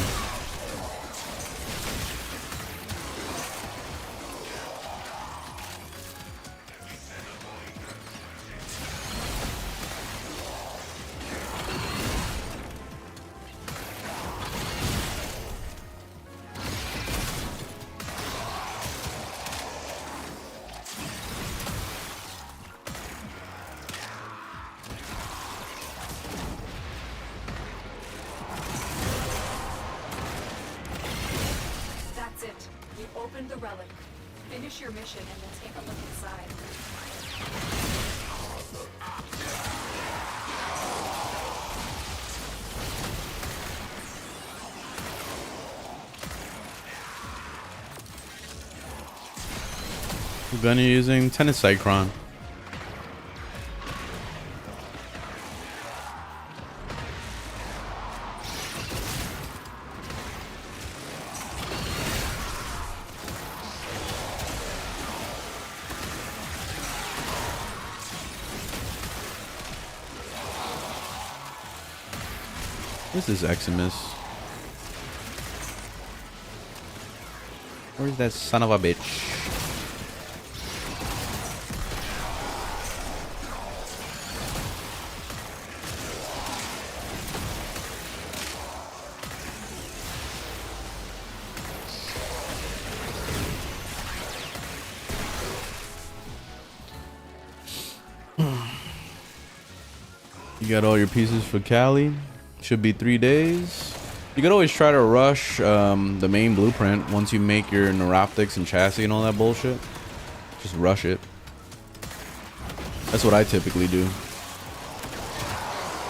Open the relic. Finish your mission and then take a look inside. What gun are you using? Tennis Cycron. Where's this Eximus? Where's that son of a bitch? You got all your pieces for Cali. Should be 3 days. You could always try to rush the main blueprint once you make your neuroptics and chassis and all that bullshit. Just rush it. That's what I typically do.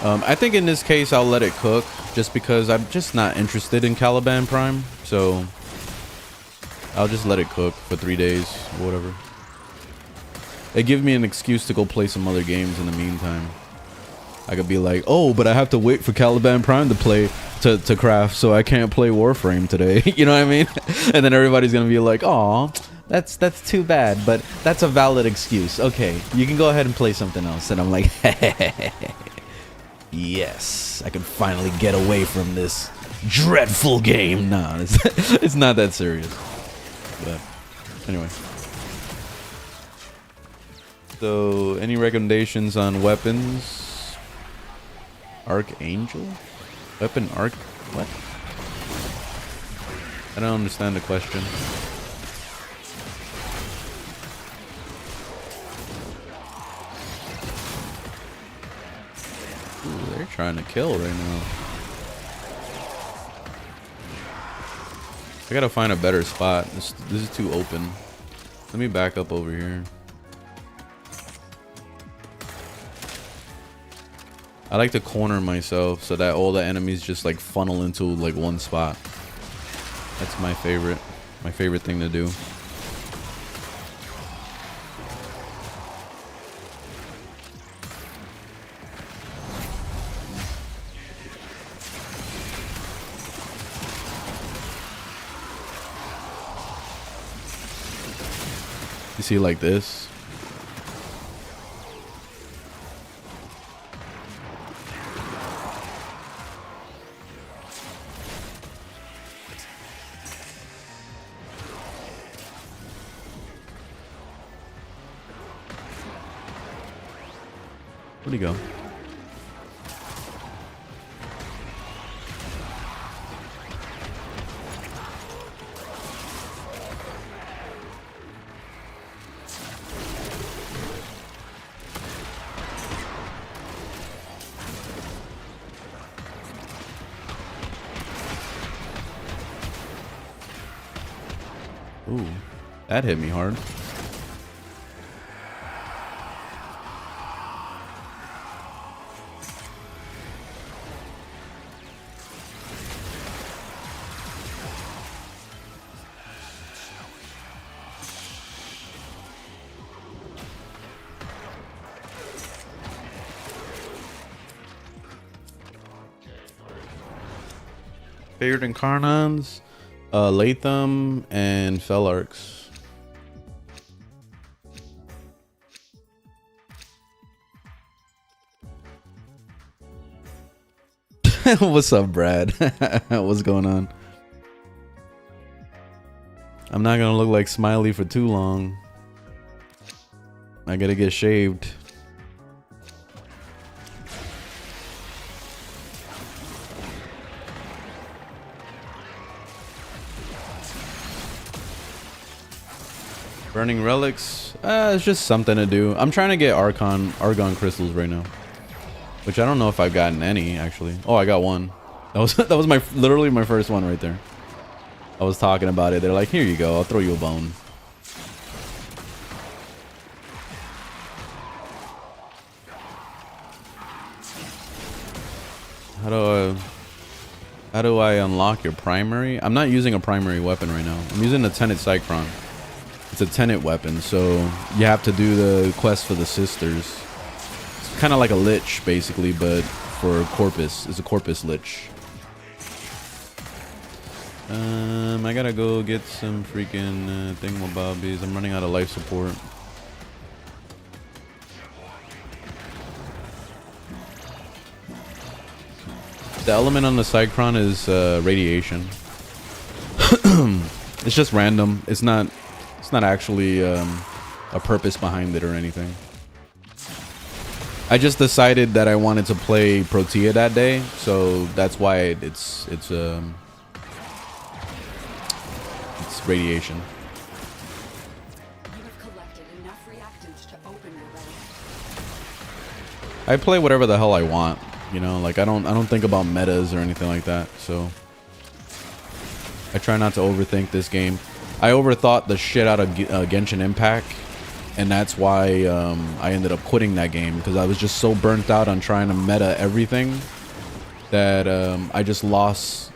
I think in this case I'll let it cook just because I'm just not interested in Caliban Prime. So I'll just let it cook for 3 days or whatever. It gives me an excuse to go play some other games in the meantime. I could be like, oh, but I have to wait for Caliban Prime to play to craft, so I can't play Warframe today. You know what I mean? And then everybody's gonna be like, oh, that's too bad, but that's a valid excuse. Okay, you can go ahead and play something else. And I'm like, yes, I can finally get away from this dreadful game. Nah, it's not that serious. But anyway. So, any recommendations on weapons? Archangel? Weapon arc? What? I don't understand the question. Ooh, they're trying to kill right now. I gotta find a better spot. This is too open. Let me back up over here. I like to corner myself so that all the enemies just like funnel into like one spot. That's my favorite thing to do. You see like this? Where'd he go? Ooh, that hit me hard. Favorite Incarnons, Latham, and Fellarks. What's up, Brad? What's going on? I'm not gonna look like Smiley for too long. I gotta get shaved. Burning relics, it's just something to do. I'm trying to get Argon crystals right now, which I don't know if I've gotten any actually. Oh, I got one. That was my literally my first one right there. I was talking about it. They're like, here you go. I'll throw you a bone. How do I unlock your primary? I'm not using a primary weapon right now. I'm using the Tenet Cycron. It's a Tenet weapon, so you have to do the quest for the sisters. It's kind of like a lich, basically, but for Corpus. It's a Corpus lich. I gotta go get some freaking thingamabobbies. I'm running out of life support. The element on the Cycron is radiation. It's just random. It's not actually a purpose behind it or anything. I just decided that I wanted to play Protea that day, so that's why it's radiation. You have collected enough reactants to open your relic. I play whatever the hell I want, you know, like I don't think about metas or anything like that, so I try not to overthink this game. I overthought the shit out of Genshin Impact, and that's why I ended up quitting that game, because I was just so burnt out on trying to meta everything that I just lost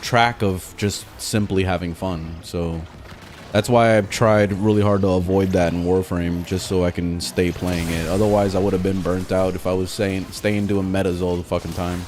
track of just simply having fun. So that's why I've tried really hard to avoid that in Warframe, just so I can stay playing it. Otherwise I would have been burnt out if I was staying doing metas all the fucking time.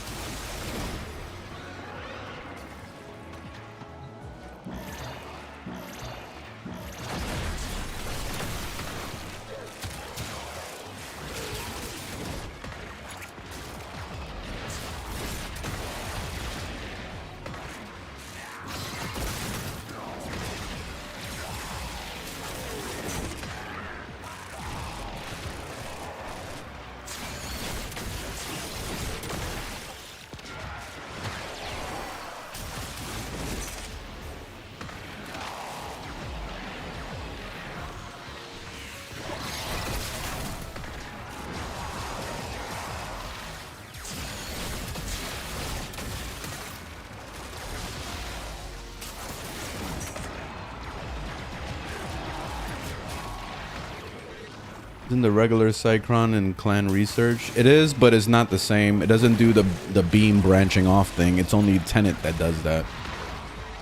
Isn't the regular Cycron in clan research? It is, but it's not the same. It doesn't do the beam branching off thing. It's only Tenet that does that.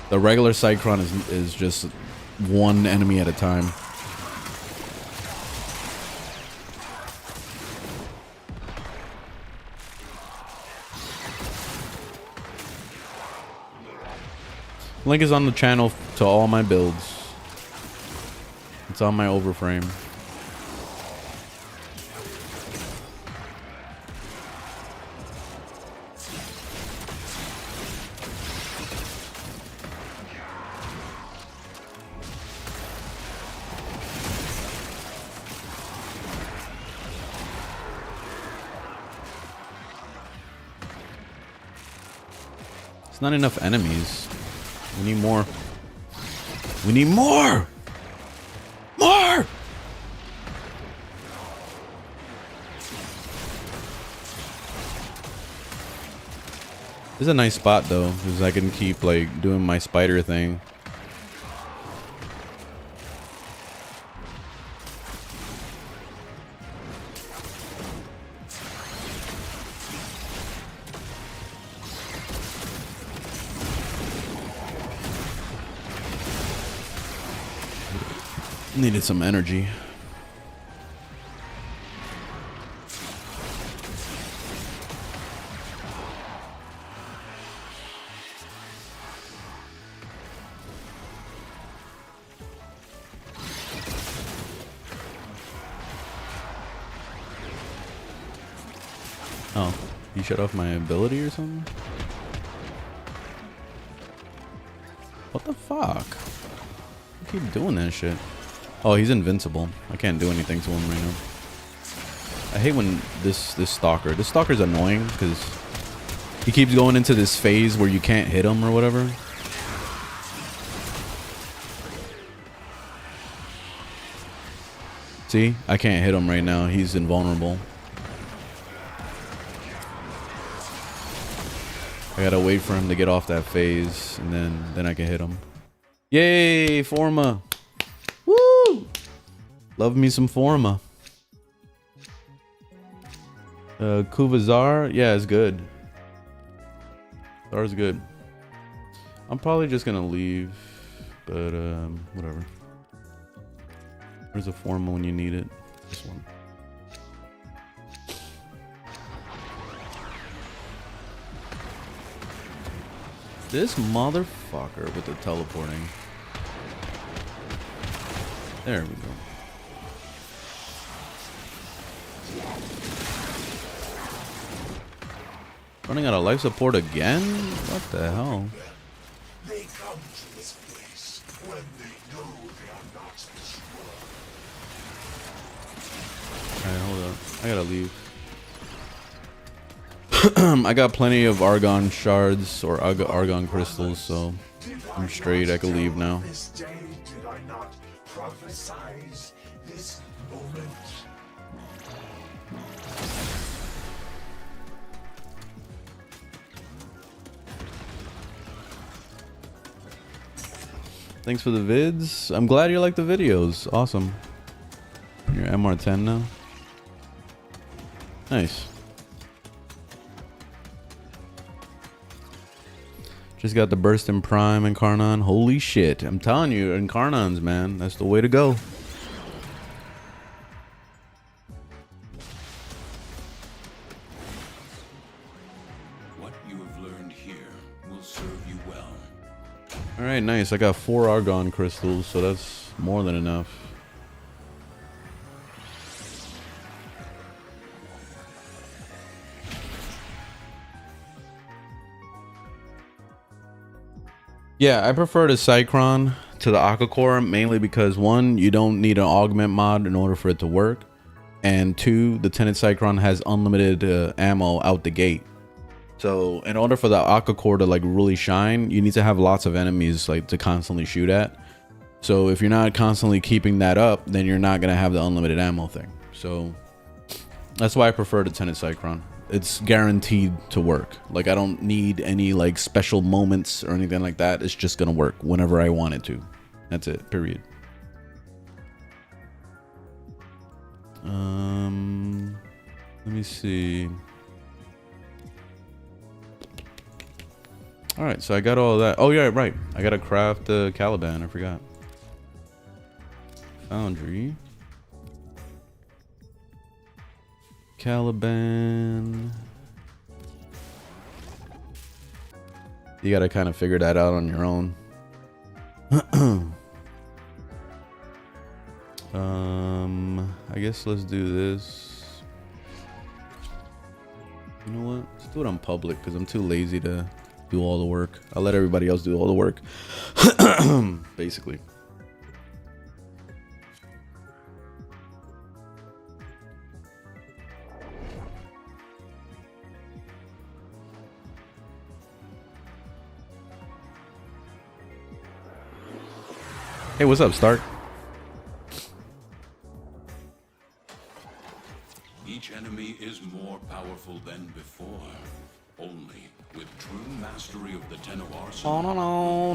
The regular Cycron is just one enemy at a time. Link is on the channel to all my builds. It's on my Overframe. Not enough enemies. We need more. We need more! More! This is a nice spot though, because I can keep like doing my spider thing. Needed some energy. Oh, you shut off my ability or something? What the fuck? You keep doing that shit. Oh, he's invincible. I can't do anything to him right now. I hate when this stalker's annoying because he keeps going into this phase where you can't hit him or whatever. See, I can't hit him right now. He's invulnerable. I gotta wait for him to get off that phase, and then I can hit him. Yay, Forma! Woo! Love me some Forma. Kuvazar, yeah, it's good. Zar's good. I'm probably just gonna leave, but whatever. Where's a Forma when you need it? This one. This motherfucker with the teleporting. There we go. Running out of life support again? What the hell? They come to this place when they know they are not destroyed. Alright, hold up. I gotta leave. I got plenty of Argon shards or Argon crystals, so I'm straight. I can leave now. This day did I not prophesize this moment? Thanks for the vids. I'm glad you like the videos. Awesome. You're MR10 now. Nice. Just got the burst in Prime and Incarnon. Holy shit. I'm telling you, Incarnons, man. That's the way to go. What you have learned here will serve you well. Alright, nice. I got 4 Argon crystals, so that's more than enough. Yeah, I prefer the Cycron to the Aqua Core mainly because 1, you don't need an augment mod in order for it to work, and 2, the Tenet Cycron has unlimited ammo out the gate. So in order for the Aqua Core to like really shine, you need to have lots of enemies like to constantly shoot at. So if you're not constantly keeping that up, then you're not gonna have the unlimited ammo thing. So that's why I prefer the Tenet Cycron. It's guaranteed to work. Like I don't need any like special moments or anything like that. It's just gonna work whenever I want it to. That's it, period. Let me see. All right, so I got all that. Oh yeah, right. I gotta craft the Caliban. I forgot. Foundry. Caliban. You gotta kind of figure that out on your own. I guess let's do this. You know what? Let's do it on public because I'm too lazy to do all the work. I'll let everybody else do all the work. Basically. Hey, what's up, Stark? Each enemy is more powerful than before. Only with true mastery of the Tenno arsenal. No.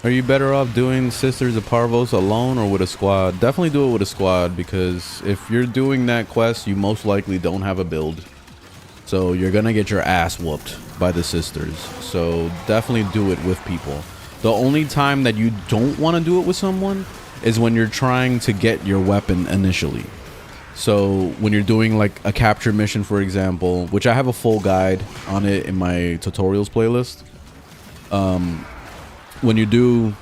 Are you better off doing Sisters of Parvos alone or with a squad? Definitely do it with a squad, because if you're doing that quest, you most likely don't have a build. So you're gonna get your ass whooped by the sisters. So definitely do it with people. The only time that you don't want to do it with someone is when you're trying to get your weapon initially. So when you're doing like a capture mission, for example, which I have a full guide on it in my tutorials playlist. When you're doing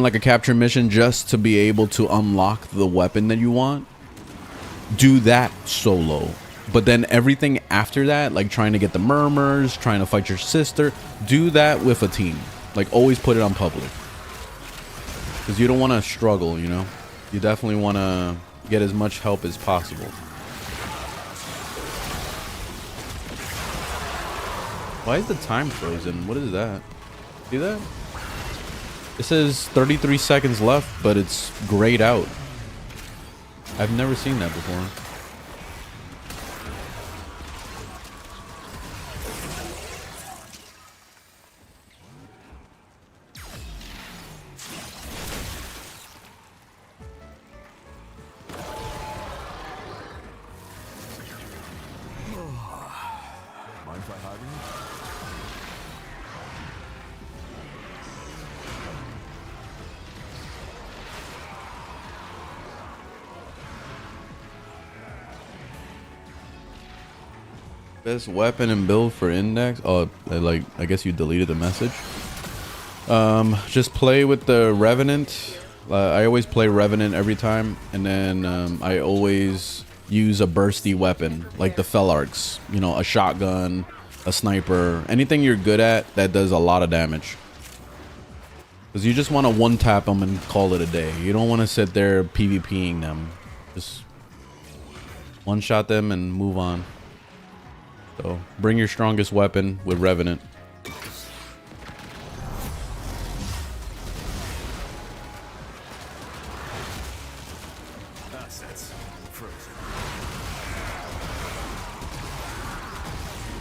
like a capture mission just to be able to unlock the weapon that you want, do that solo. But then everything after that, like trying to get the murmurs, trying to fight your sister, do that with a team. Like always put it on public, because you don't want to struggle, you know. You definitely want to get as much help as possible. Why is the time frozen? What is that? See that? It says 33 seconds left, but it's grayed out. I've never seen that before. Best weapon and build for index. Oh, like I guess you deleted the message. Just play with the Revenant. I always play Revenant every time, and then I always use a bursty weapon like the Felarks. You know, a shotgun, a sniper, anything you're good at that does a lot of damage. Because you just want to one tap them and call it a day. You don't want to sit there PvPing them. Just one shot them and move on. So bring your strongest weapon with Revenant.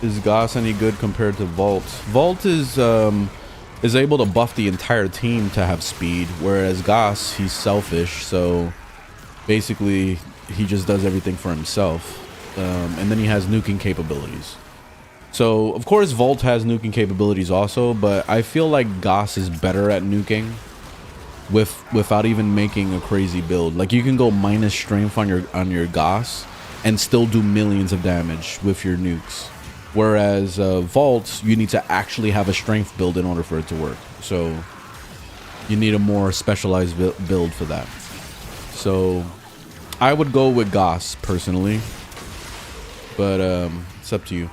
Is Goss any good compared to Vault? Vault is able to buff the entire team to have speed, whereas Goss, he's selfish, so basically he just does everything for himself. And then he has nuking capabilities. So of course Vault has nuking capabilities also, but I feel like Goss is better at nuking without even making a crazy build. Like you can go minus strength on your Goss and still do millions of damage with your nukes. Whereas Vault, you need to actually have a strength build in order for it to work. So you need a more specialized build for that. So I would go with Goss personally, but it's up to you.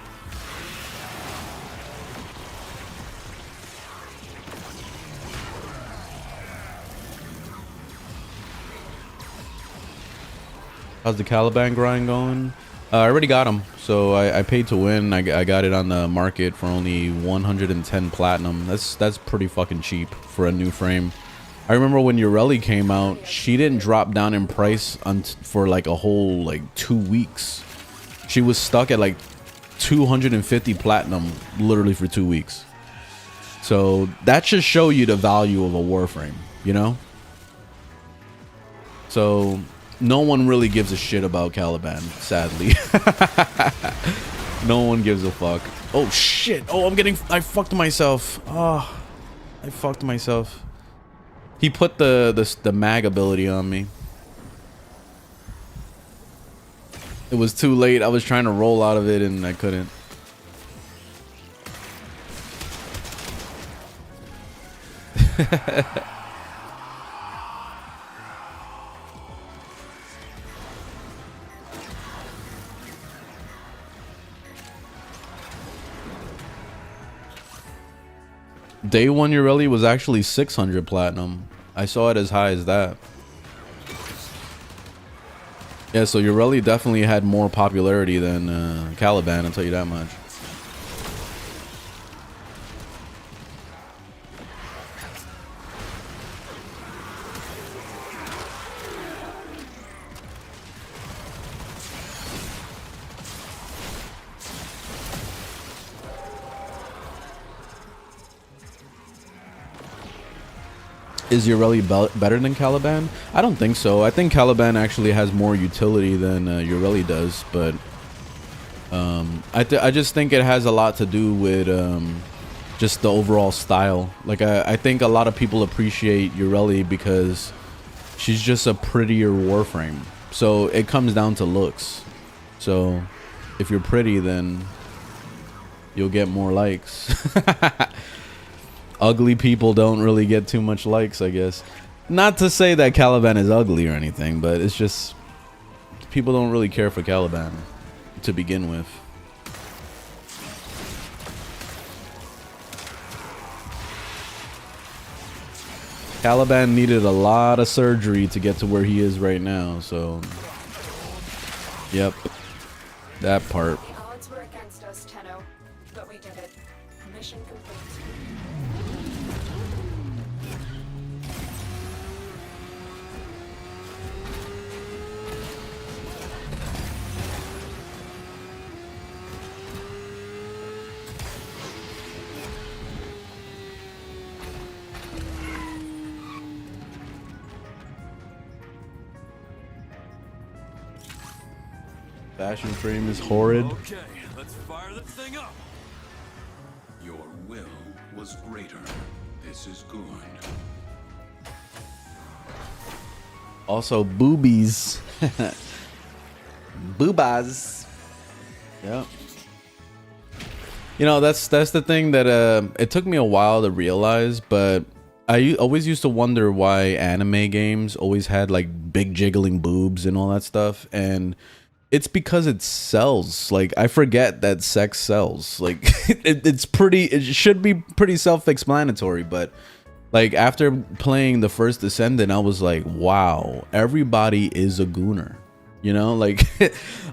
How's the Caliban grind going? I already got him, so I paid to win. I got it on the market for only 110 platinum. That's pretty fucking cheap for a new frame. I remember when Relic came out, she didn't drop down in price for like a whole like 2 weeks. She was stuck at like 250 platinum literally for 2 weeks. So that should show you the value of a Warframe, you know? So no one really gives a shit about Caliban, sadly. No one gives a fuck. Oh shit. Oh, I fucked myself. Oh, I fucked myself. He put the mag ability on me. It was too late. I was trying to roll out of it and I couldn't. Day one Ureli was actually 600 platinum. I saw it as high as that. Yeah, so Ureli definitely had more popularity than Caliban, I'll tell you that much. Is Ureli better than Caliban? I don't think so. I think Caliban actually has more utility than Ureli does, but I just think it has a lot to do with just the overall style. Like I think a lot of people appreciate Ureli because she's just a prettier Warframe. So it comes down to looks. So if you're pretty, then you'll get more likes. Ugly people don't really get too much likes, I guess. Not to say that Caliban is ugly or anything, but it's just people don't really care for Caliban to begin with. Caliban needed a lot of surgery to get to where he is right now, so yep, that part. The odds were against us, Tenno, but we did it. Mission complete. Fashion frame is horrid. Okay, let's fire this thing up. Your will was greater. This is good. Also boobies. Boobas. Yep. You know, that's the thing that it took me a while to realize, but I always used to wonder why anime games always had like big jiggling boobs and all that stuff, and it's because it sells. Like, I forget that sex sells. Like, it should be pretty self-explanatory, but like after playing the first Descendant, I was like, wow, everybody is a gooner. You know, like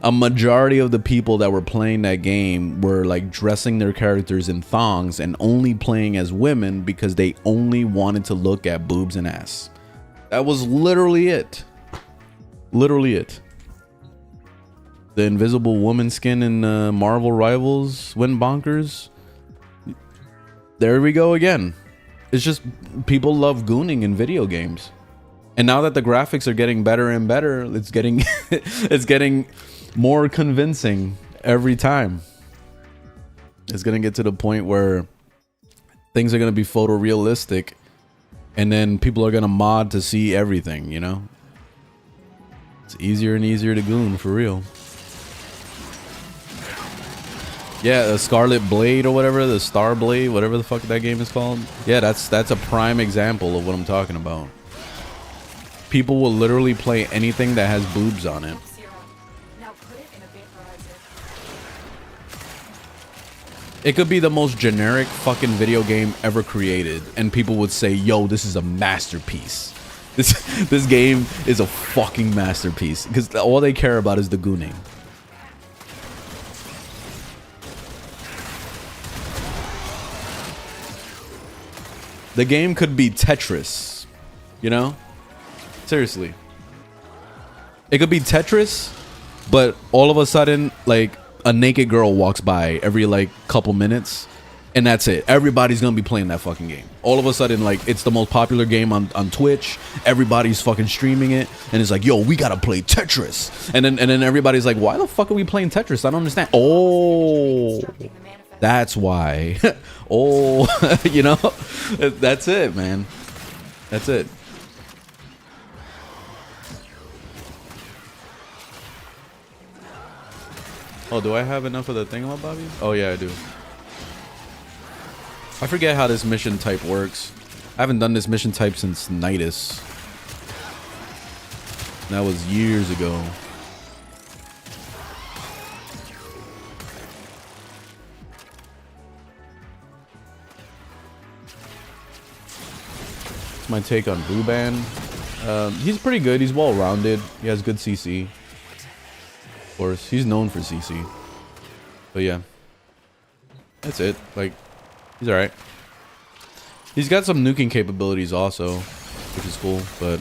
a majority of the people that were playing that game were like dressing their characters in thongs and only playing as women because they only wanted to look at boobs and ass. That was literally it. Literally it. The Invisible Woman skin in Marvel Rivals went bonkers. There we go again. It's just people love gooning in video games. And now that the graphics are getting better and better, it's getting it's getting more convincing every time. It's gonna get to the point where things are gonna be photorealistic, and then people are gonna mod to see everything, you know? It's easier and easier to goon, for real. Yeah, the Scarlet Blade or whatever, the Star Blade, whatever the fuck that game is called. Yeah, that's a prime example of what I'm talking about. People will literally play anything that has boobs on it. Now put it in a vaporizer. It could be the most generic fucking video game ever created, and people would say, yo, this is a masterpiece. This game is a fucking masterpiece, because all they care about is the gooning. The game could be Tetris, you know? Seriously. It could be Tetris, but all of a sudden, like, a naked girl walks by every, like, couple minutes, and that's it. Everybody's gonna be playing that fucking game. All of a sudden, like, it's the most popular game on Twitch. Everybody's fucking streaming it, and it's like, yo, we gotta play Tetris. And then everybody's like, why the fuck are we playing Tetris? I don't understand. Oh, that's why. Oh, you know? That's it, man. That's it. Oh, do I have enough of the thingamabobby? Oh, yeah, I do. I forget how this mission type works. I haven't done this mission type since Nidus. That was years ago. That's my take on Booban. He's pretty good. He's well-rounded. He has good CC. Of course, he's known for CC. But yeah, that's it. Like, he's alright. He's got some nuking capabilities also, which is cool. But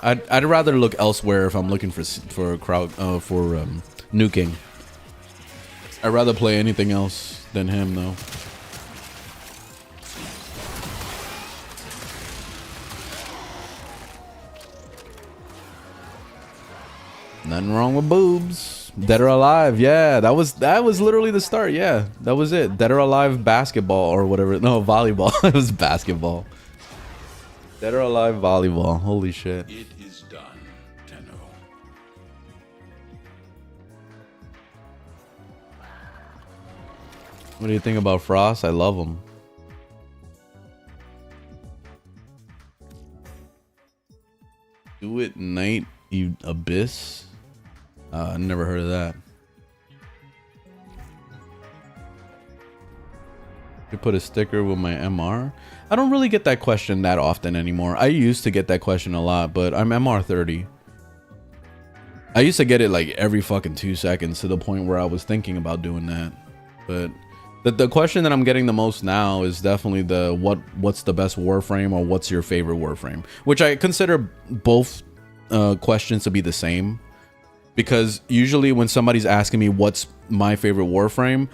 I'd rather look elsewhere if I'm looking for a crowd for nuking. I'd rather play anything else than him though. Nothing wrong with boobs. Dead or Alive, yeah, that was literally the start. Yeah, that was it. Dead or Alive basketball or whatever. No, volleyball. It was basketball. Dead or Alive volleyball. Holy shit. It is done, Tenno. What do you think about Frost? I love him. Do it night, you abyss. I never heard of that. You put a sticker with my MR? I don't really get that question that often anymore. I used to get that question a lot, but I'm MR 30. I used to get it like every fucking 2 seconds to the point where I was thinking about doing that. But the question that I'm getting the most now is definitely the what's the best Warframe or what's your favorite Warframe? Which I consider both questions to be the same. Because usually when somebody's asking me what's my favorite Warframe,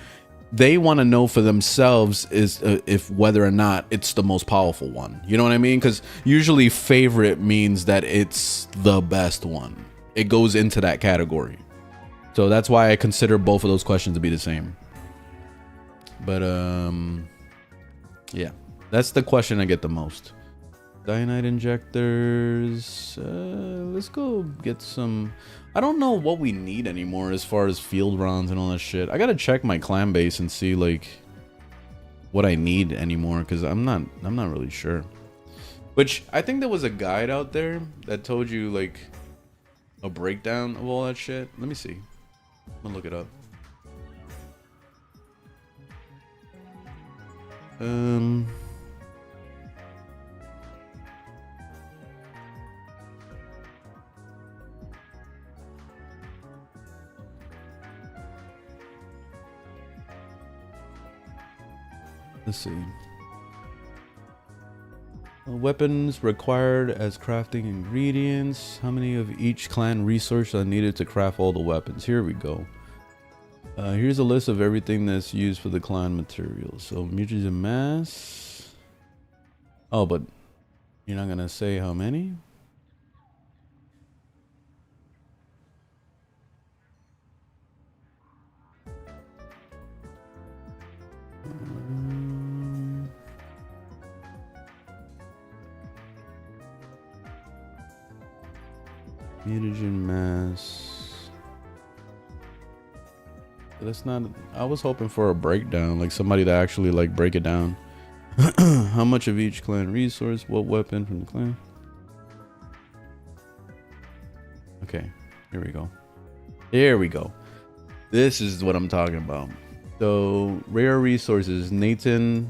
they want to know for themselves is if whether or not it's the most powerful one. You know what I mean? Because usually favorite means that it's the best one. It goes into that category. So that's why I consider both of those questions to be the same. But yeah, that's the question I get the most. Cyanide injectors. Let's go get some. I don't know what we need anymore as far as field rounds and all that shit. I gotta check my clan base and see like what I need anymore, because I'm not really sure. Which I think there was a guide out there that told you like a breakdown of all that shit. Let me see. I'm gonna look it up. Let's see. Weapons required as crafting ingredients. How many of each clan resource are needed to craft all the weapons? Here we go. Here's a list of everything that's used for the clan materials. So mutagen mass. Oh, but you're not gonna say how many? Mutagen mass. That's not. I was hoping for a breakdown, like somebody to actually like break it down. How much of each clan resource? What weapon from the clan? Okay, here we go. Here we go. This is what I'm talking about. So rare resources: Nathan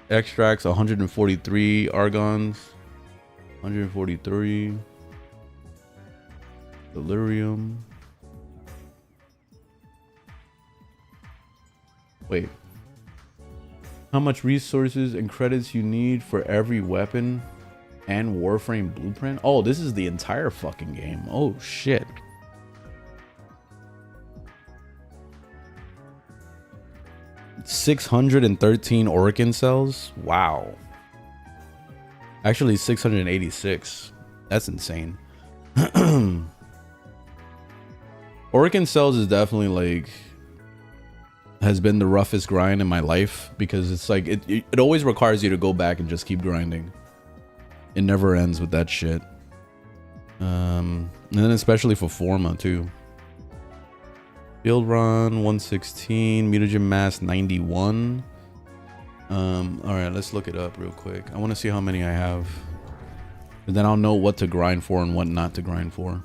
extracts 143 argons, 143 delirium. Wait. How much resources and credits you need for every weapon and Warframe blueprint? Oh, this is the entire fucking game. Oh shit. $613 Orkin cells. Wow. Actually 686. That's insane. Orkin cells is definitely like has been the roughest grind in my life, because it's like it always requires you to go back and just keep grinding. It never ends with that shit. And then especially for Forma too. Field run 116, mutagen mass 91. All right, let's look it up real quick. I want to see how many I have, and then I'll know what to grind for and what not to grind for.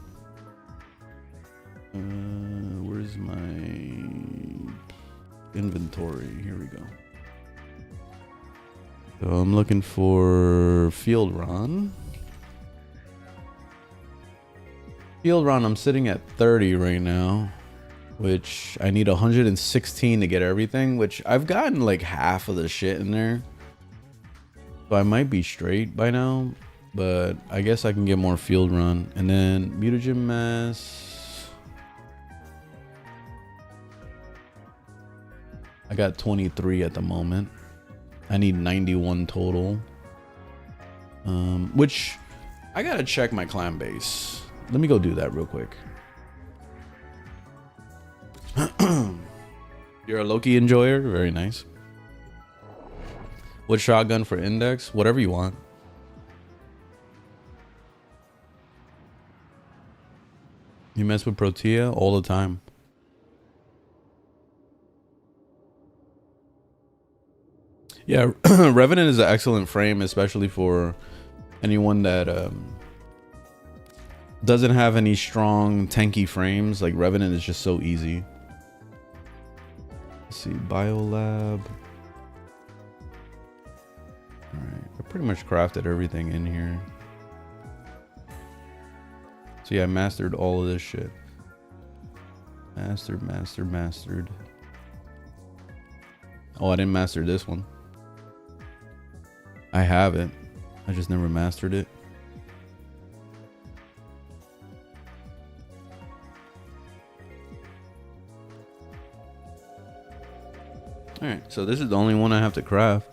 Where's my inventory? Here we go. So I'm looking for field run. Field run, I'm sitting at 30 right now, which I need 116 to get everything, which I've gotten like half of the shit in there. So I might be straight by now, but I guess I can get more field run. And then mutagen mass. I got 23 at the moment. I need 91 total. Which I gotta check my clan base. Let me go do that real quick. You're a Loki enjoyer? Very nice. What shotgun for index? Whatever you want. You mess with Protea all the time. Yeah, Revenant is an excellent frame, especially for anyone that doesn't have any strong tanky frames. Like Revenant is just so easy. Let's see, Biolab. All right, I pretty much crafted everything in here. So yeah, I mastered all of this shit. Mastered. Oh, I didn't master this one. I have it. I just never mastered it. Alright, so this is the only one I have to craft.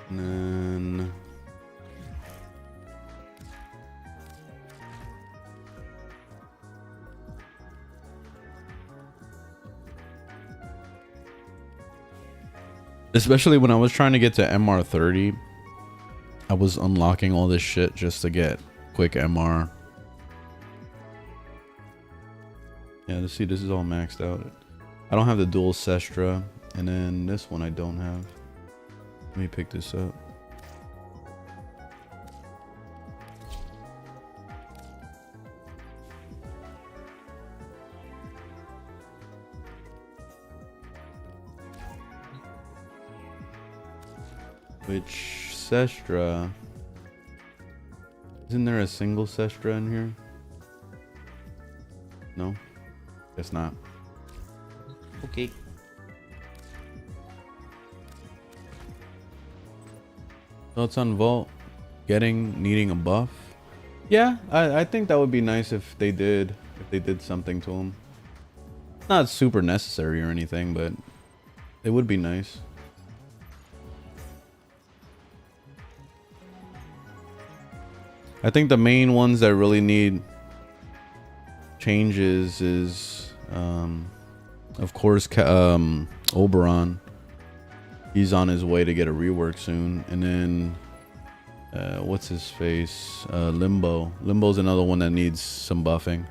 And then Especially when I was trying to get to MR30, I was unlocking all this shit just to get quick MR. Yeah, let's see, this is all maxed out. I don't have the dual Sestra, and then this one I don't have. Let me pick this up. Which Sestra? Isn't there a single Sestra in here? No, guess not. Okay. Thoughts on Vault needing a buff? Yeah, I think that would be nice if they did something to him. Not super necessary or anything, but it would be nice. I think the main ones that really need changes is, of course, Oberon. He's on his way to get a rework soon. And then, what's his face? Limbo. Limbo's another one that needs some buffing.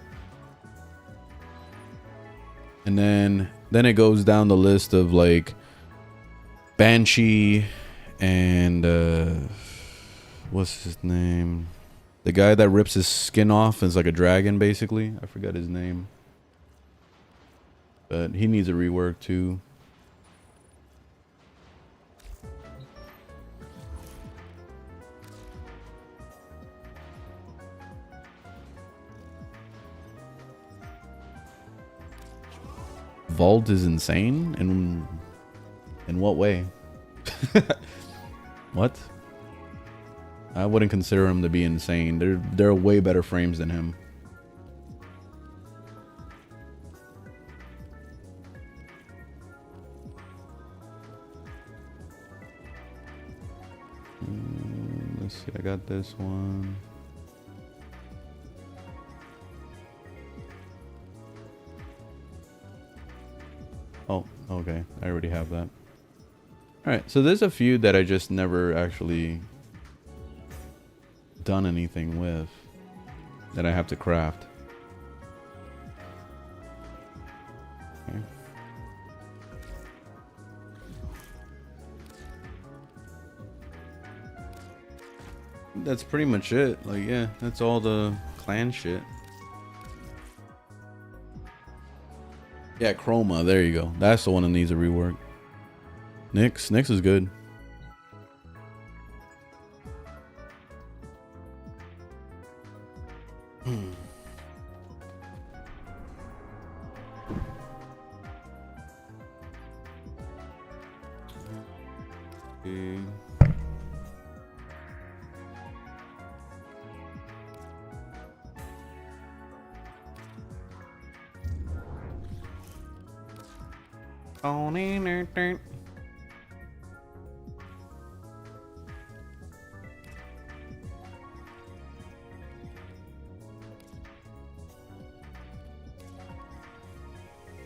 And then it goes down the list of like Banshee and what's his name? The guy that rips his skin off is like a dragon, basically. I forgot his name. But he needs a rework too. Vault is insane? In what way? What? I wouldn't consider him to be insane. There are way better frames than him. Let's see, I got this one. Oh, okay. I already have that. Alright, so there's a few that I just never actually done anything with that I have to craft. Okay. That's pretty much it. Like, yeah, that's all the clan shit. Yeah, Chroma, there you go. That's the one that needs a rework. Nyx is good. Okay.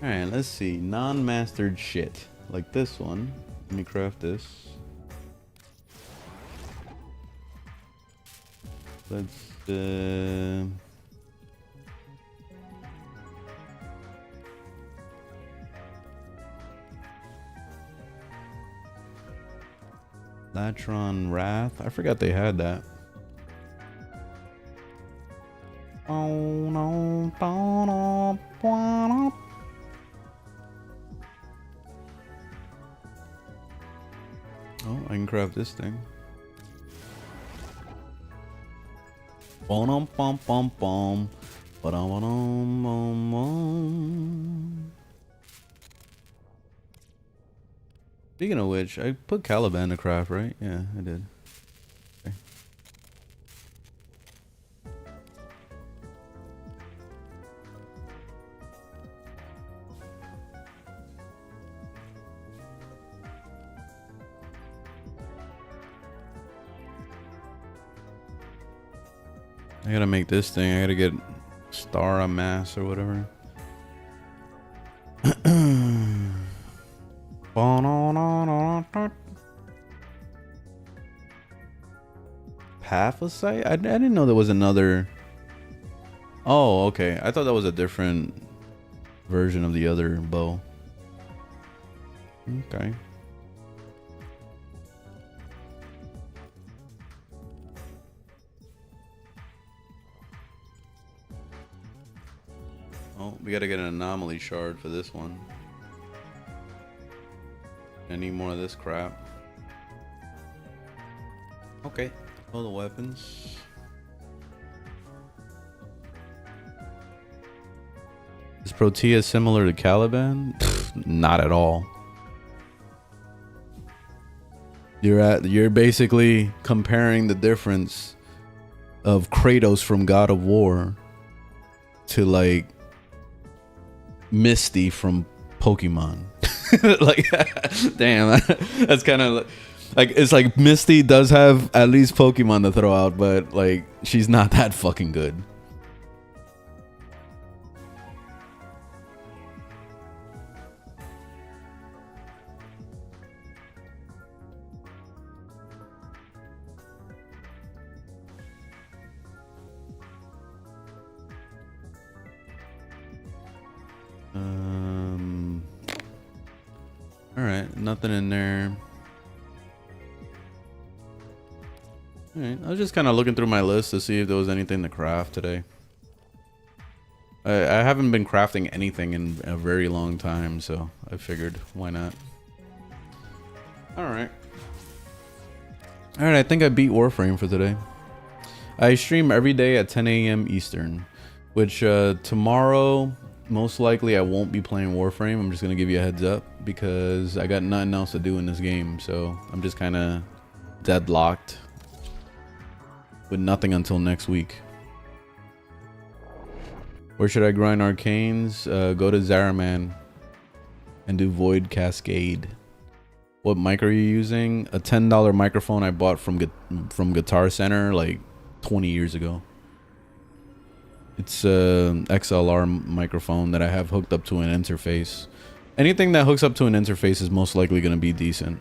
Alright, let's see. Non-mastered shit. Like this one. Let me craft this. Let's Latron Wrath. I forgot they had that. Oh no. Oh, I can craft this thing. Bom bom bom bom. Ba-dum bom bom. Speaking of which, I put Caliban to craft, right? Yeah, I did. Okay. I gotta make this thing. I gotta get Star Mass or whatever. half a sight? I didn't know there was another. Oh, okay. I thought that was a different version of the other bow. Okay. Oh, we gotta get an anomaly shard for this one. I need more of this crap. Okay, all the weapons. Is Protea similar to Caliban? Pfft, not at all. You're basically comparing the difference of Kratos from God of War to like Misty from Pokemon. Like, damn, that's kind of like, it's like Misty does have at least Pokemon to throw out, but like she's not that fucking good. All right, nothing in there. All right, I was just kind of looking through my list to see if there was anything to craft today. I haven't been crafting anything in a very long time, so I figured why not. All right. All right, I think I beat Warframe for today. I stream every day at 10 a.m. Eastern, which tomorrow most likely I won't be playing Warframe. I'm just gonna give you a heads up because I got nothing else to do in this game, so I'm just kind of deadlocked with nothing until next week. Where should I grind arcanes? Go to Zaraman and do Void Cascade. What mic are you using? A $10 microphone I bought from Guitar Center like 20 years ago. It's a XLR microphone that I have hooked up to an interface. Anything that hooks up to an interface is most likely going to be decent.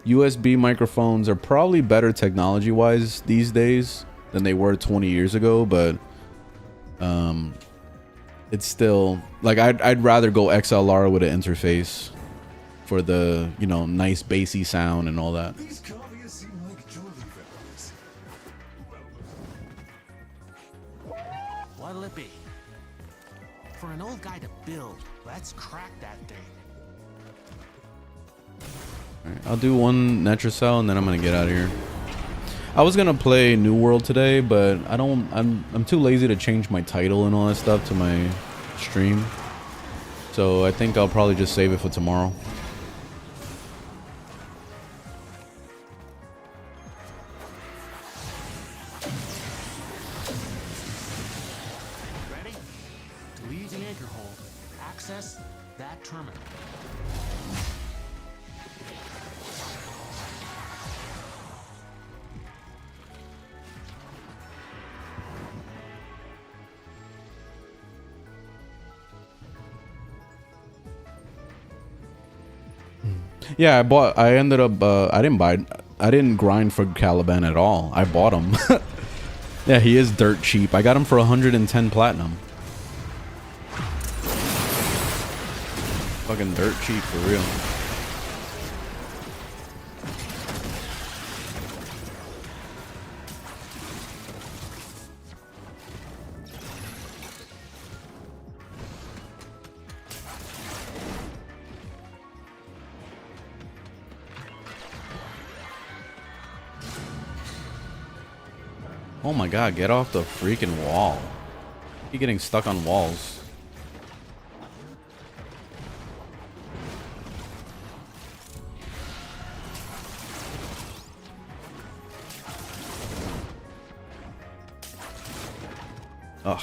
USB microphones are probably better technology-wise these days than they were 20 years ago, but it's still like I'd rather go XLR with an interface for the, you know, nice bassy sound and all that. These caviars seem like jewelry vendors. What'll it be? For an old guy to build, let's crack that thing. Alright, I'll do one Netracell and then I'm gonna get out of here. I was gonna play New World today, but I'm too lazy to change my title and all that stuff to my stream. So I think I'll probably just save it for tomorrow. Ready? To leave the anchor hold, access that terminal. Yeah, I ended up, I didn't grind for Caliban at all. I bought him. Yeah, he is dirt cheap. I got him for 110 platinum. Fucking dirt cheap for real. Oh my god, get off the freaking wall. You're getting stuck on walls. Ugh.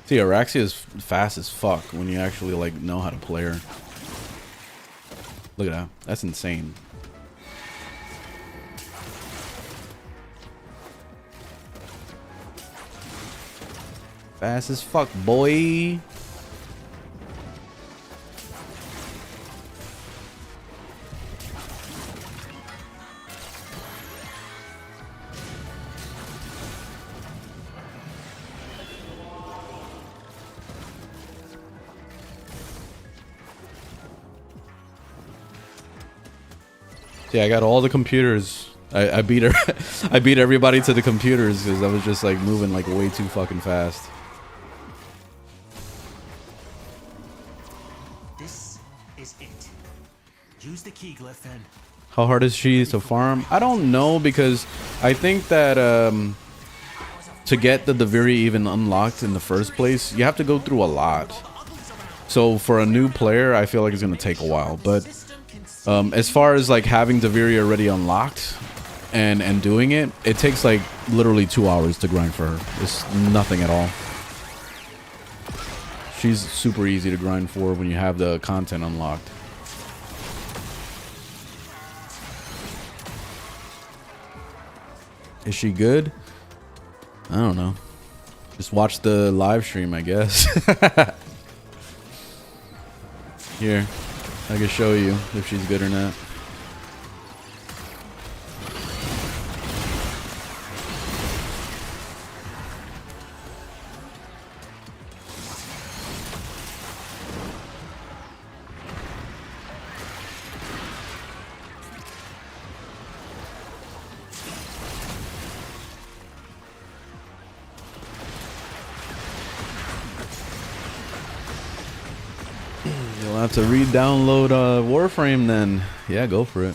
See, Araxia is fast as fuck when you actually like know how to play her. Look at that. That's insane. Fast as fuck, boy. Yeah, I got all the computers. I beat her. I beat everybody to the computers because I was just like moving like way too fucking fast. This is it. Use the key glyph then. How hard is she to farm? I don't know, because I think that to get the Deviri even unlocked in the first place, you have to go through a lot. So for a new player, I feel like it's gonna take a while. But as far as like having Deviri already unlocked and doing it, it takes like literally 2 hours to grind for her. It's nothing at all. She's super easy to grind for when you have the content unlocked. Is she good? I don't know. Just watch the live stream, I guess. Here, I can show you if she's good or not. You'll have to re-download Warframe then. Yeah, go for it.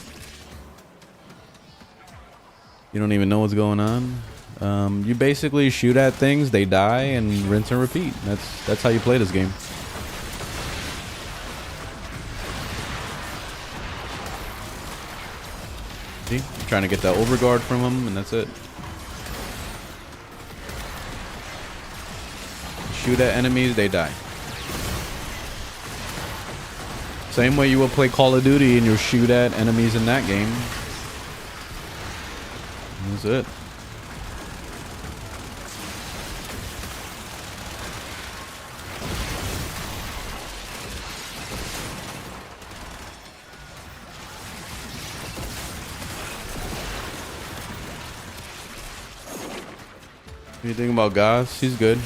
You don't even know what's going on. You basically shoot at things, they die, and rinse and repeat. That's how you play this game. See? You're trying to get that Overguard from them, and that's it. You shoot at enemies, they die. Same way you will play Call of Duty and you'll shoot at enemies in that game. That's it. What do you think about Goss? He's good.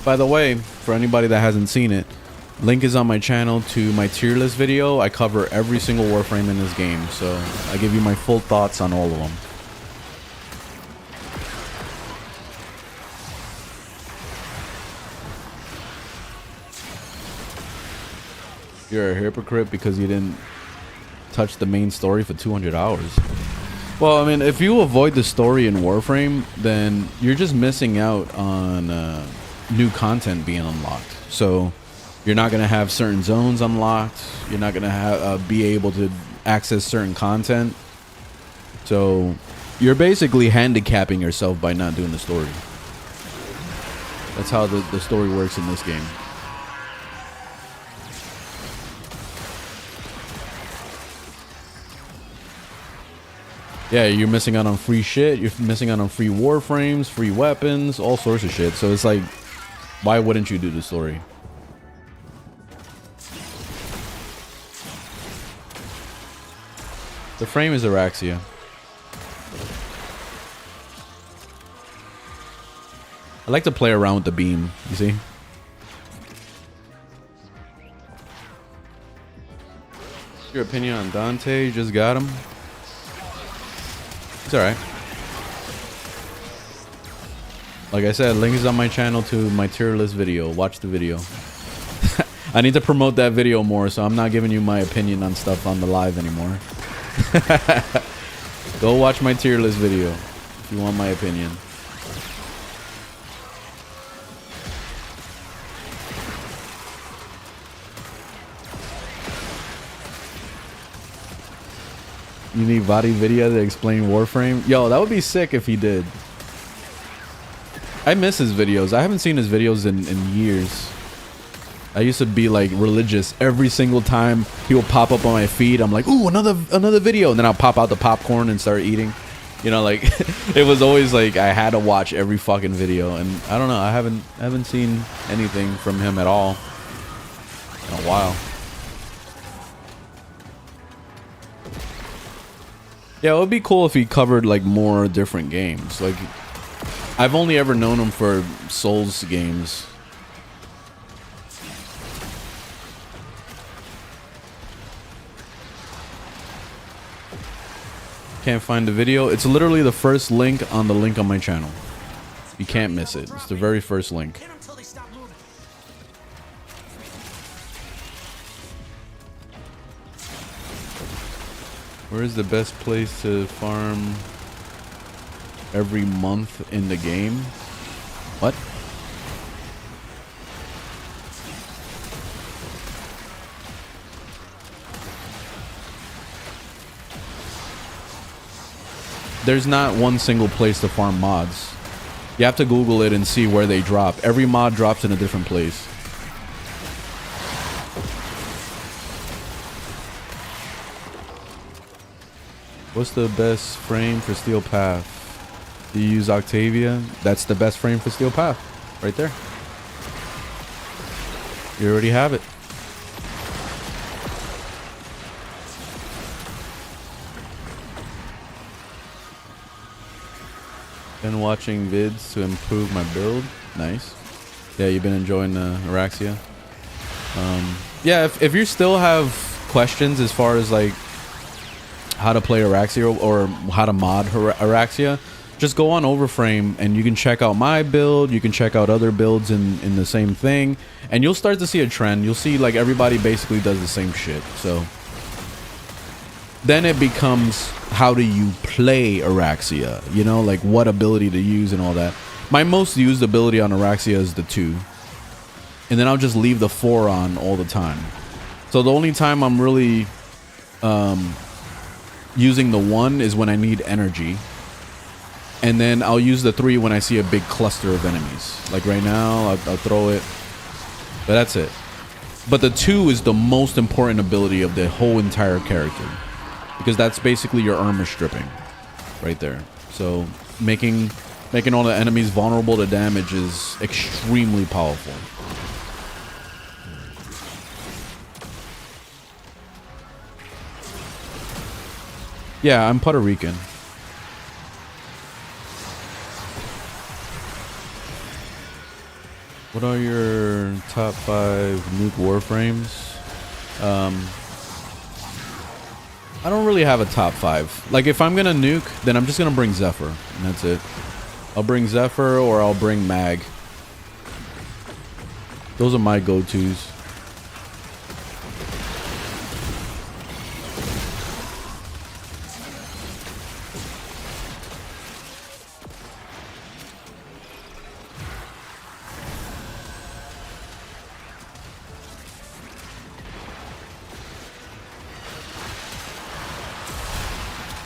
By the way, for anybody that hasn't seen it, link is on my channel to my tier list video. I cover every single Warframe in this game, so I give you my full thoughts on all of them. You're a hypocrite because you didn't touch the main story for 200 hours. Well, I mean, if you avoid the story in Warframe, then you're just missing out on new content being unlocked. So you're not going to have certain zones unlocked. You're not going to have be able to access certain content. So you're basically handicapping yourself by not doing the story. That's how the story works in this game. Yeah, you're missing out on free shit. You're missing out on free Warframes, free weapons, all sorts of shit. So it's like, why wouldn't you do the story? The frame is Araxia. I like to play around with the beam, you see? Your opinion on Dante? You just got him? It's alright. Like I said, link is on my channel to my tier list video. Watch the video. I need to promote that video more, so I'm not giving you my opinion on stuff on the live anymore. Go watch my tier list video if you want my opinion. You need body video to explain Warframe? Yo, that would be sick if he did. I miss his videos. I haven't seen his videos in years. I used to be like religious. Every single time he would pop up on my feed, I'm like, ooh, another video. And then I'll pop out the popcorn and start eating. You know, like it was always like I had to watch every fucking video. And I don't know, I haven't seen anything from him at all in a while. Yeah, it would be cool if he covered like more different games. Like I've only ever known him for Souls games. Can't find the video. It's literally the first link on the link on my channel. You can't miss it. It's the very first link. Hit 'em till they stop moving. Where is the best place to farm every month in the game? What? There's not one single place to farm mods. You have to Google it and see where they drop. Every mod drops in a different place. What's the best frame for Steel Path? Do you use Octavia? That's the best frame for Steel Path. Right there. You already have it. Been watching vids to improve my build. Nice. Yeah, you've been enjoying Araxia. Yeah, if you still have questions as far as like how to play Araxia or how to mod Araxia, just go on Overframe and you can check out my build. You can check out other builds in the same thing, and you'll start to see a trend. You'll see like everybody basically does the same shit. So then it becomes, how do you play Araxia? You know, like what ability to use and all that. My most used ability on Araxia is the 2. And then I'll just leave the 4 on all the time. So the only time I'm really using the 1 is when I need energy. And then I'll use the 3 when I see a big cluster of enemies. Like right now, I'll throw it. But that's it. But the 2 is the most important ability of the whole entire character, because that's basically your armor stripping right there. So making all the enemies vulnerable to damage is extremely powerful. Yeah, I'm Puerto Rican. What are your top 5 nuke warframes? I don't really have a top 5. Like if I'm gonna nuke, then I'm just gonna bring Zephyr, and that's it. I'll bring Zephyr or I'll bring Mag. Those are my go-tos.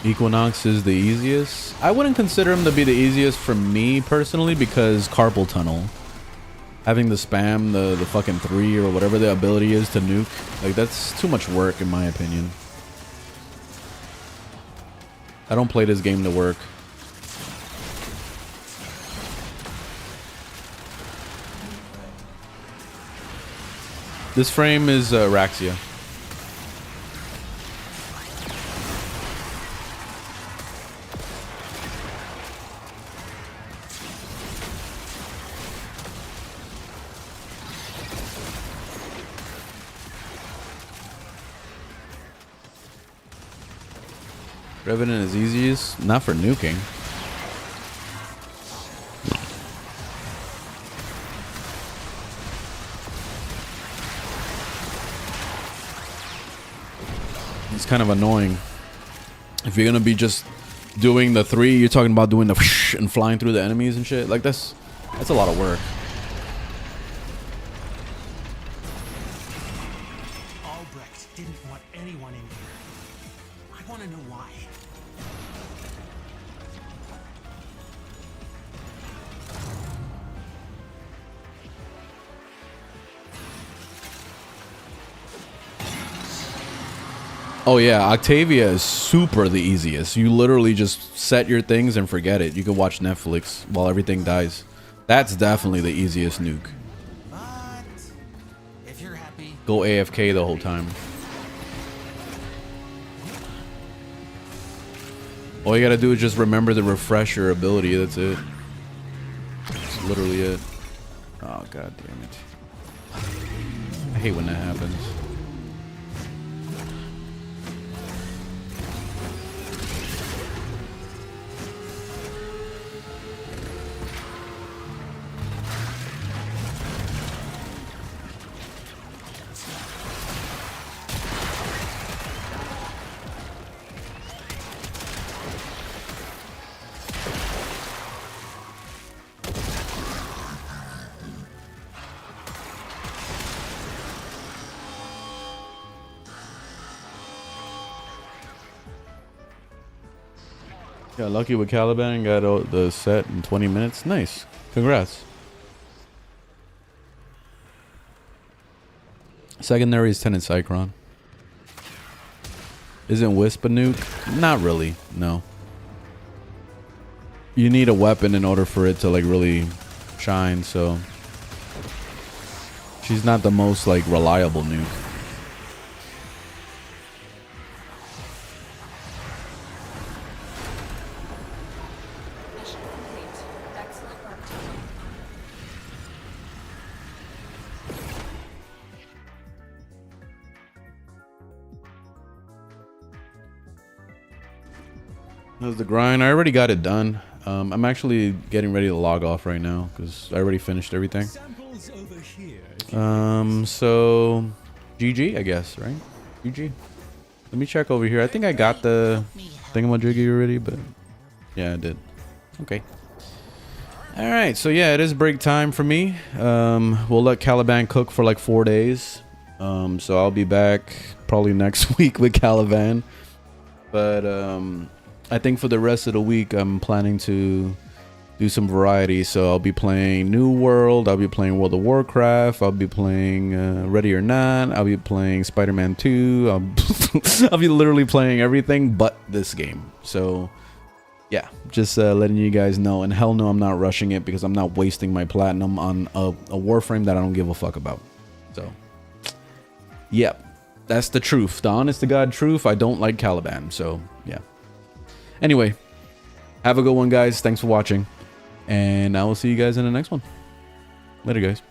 Equinox is the easiest. I wouldn't consider him to be the easiest for me personally, because Carpal Tunnel, having the spam the fucking 3 or whatever the ability is to nuke, like that's too much work in my opinion. I don't play this game to work. This frame is Araxia. Revenant is easiest, not for nuking. It's kind of annoying. If you're gonna be just doing the 3, you're talking about doing the whoosh and flying through the enemies and shit. Like that's a lot of work. Albrecht didn't want anyone in here. I want to know why. Oh yeah, Octavia is super the easiest. You literally just set your things and forget it. You can watch Netflix while everything dies. That's definitely the easiest nuke. But if you're happy, Go AFK the whole time. All you gotta do is just remember the refresher ability. That's it. That's literally it. Oh god damn it. I hate when that happens. Got lucky with Caliban and got the set in 20 minutes. Nice. Congrats. Secondary is Tenant Cycron. Isn't Wisp a nuke? Not really, no. You need a weapon in order for it to like really shine, so she's not the most like reliable nuke. Mission complete. Excellent work, team. That was the grind. I already got it done. I'm actually getting ready to log off right now because I already finished everything. samples over here. So GG, I guess, right? GG. Let me check over here. I think I got the thingamajiggy already, but yeah, I did. Okay. All right. So yeah, it is break time for me. We'll let Caliban cook for like 4 days. So I'll be back probably next week with Caliban. But I think for the rest of the week, I'm planning to do some variety. So I'll be playing New World. I'll be playing World of Warcraft. I'll be playing Ready or Not. I'll be playing Spider-Man 2. I'll be literally playing everything but this game. So yeah, just letting you guys know. And hell no, I'm not rushing it because I'm not wasting my platinum on a Warframe that I don't give a fuck about. So yeah, that's the truth. The honest to God truth. I don't like Caliban. So yeah. Anyway, have a good one, guys. Thanks for watching. And I will see you guys in the next one. Later, guys.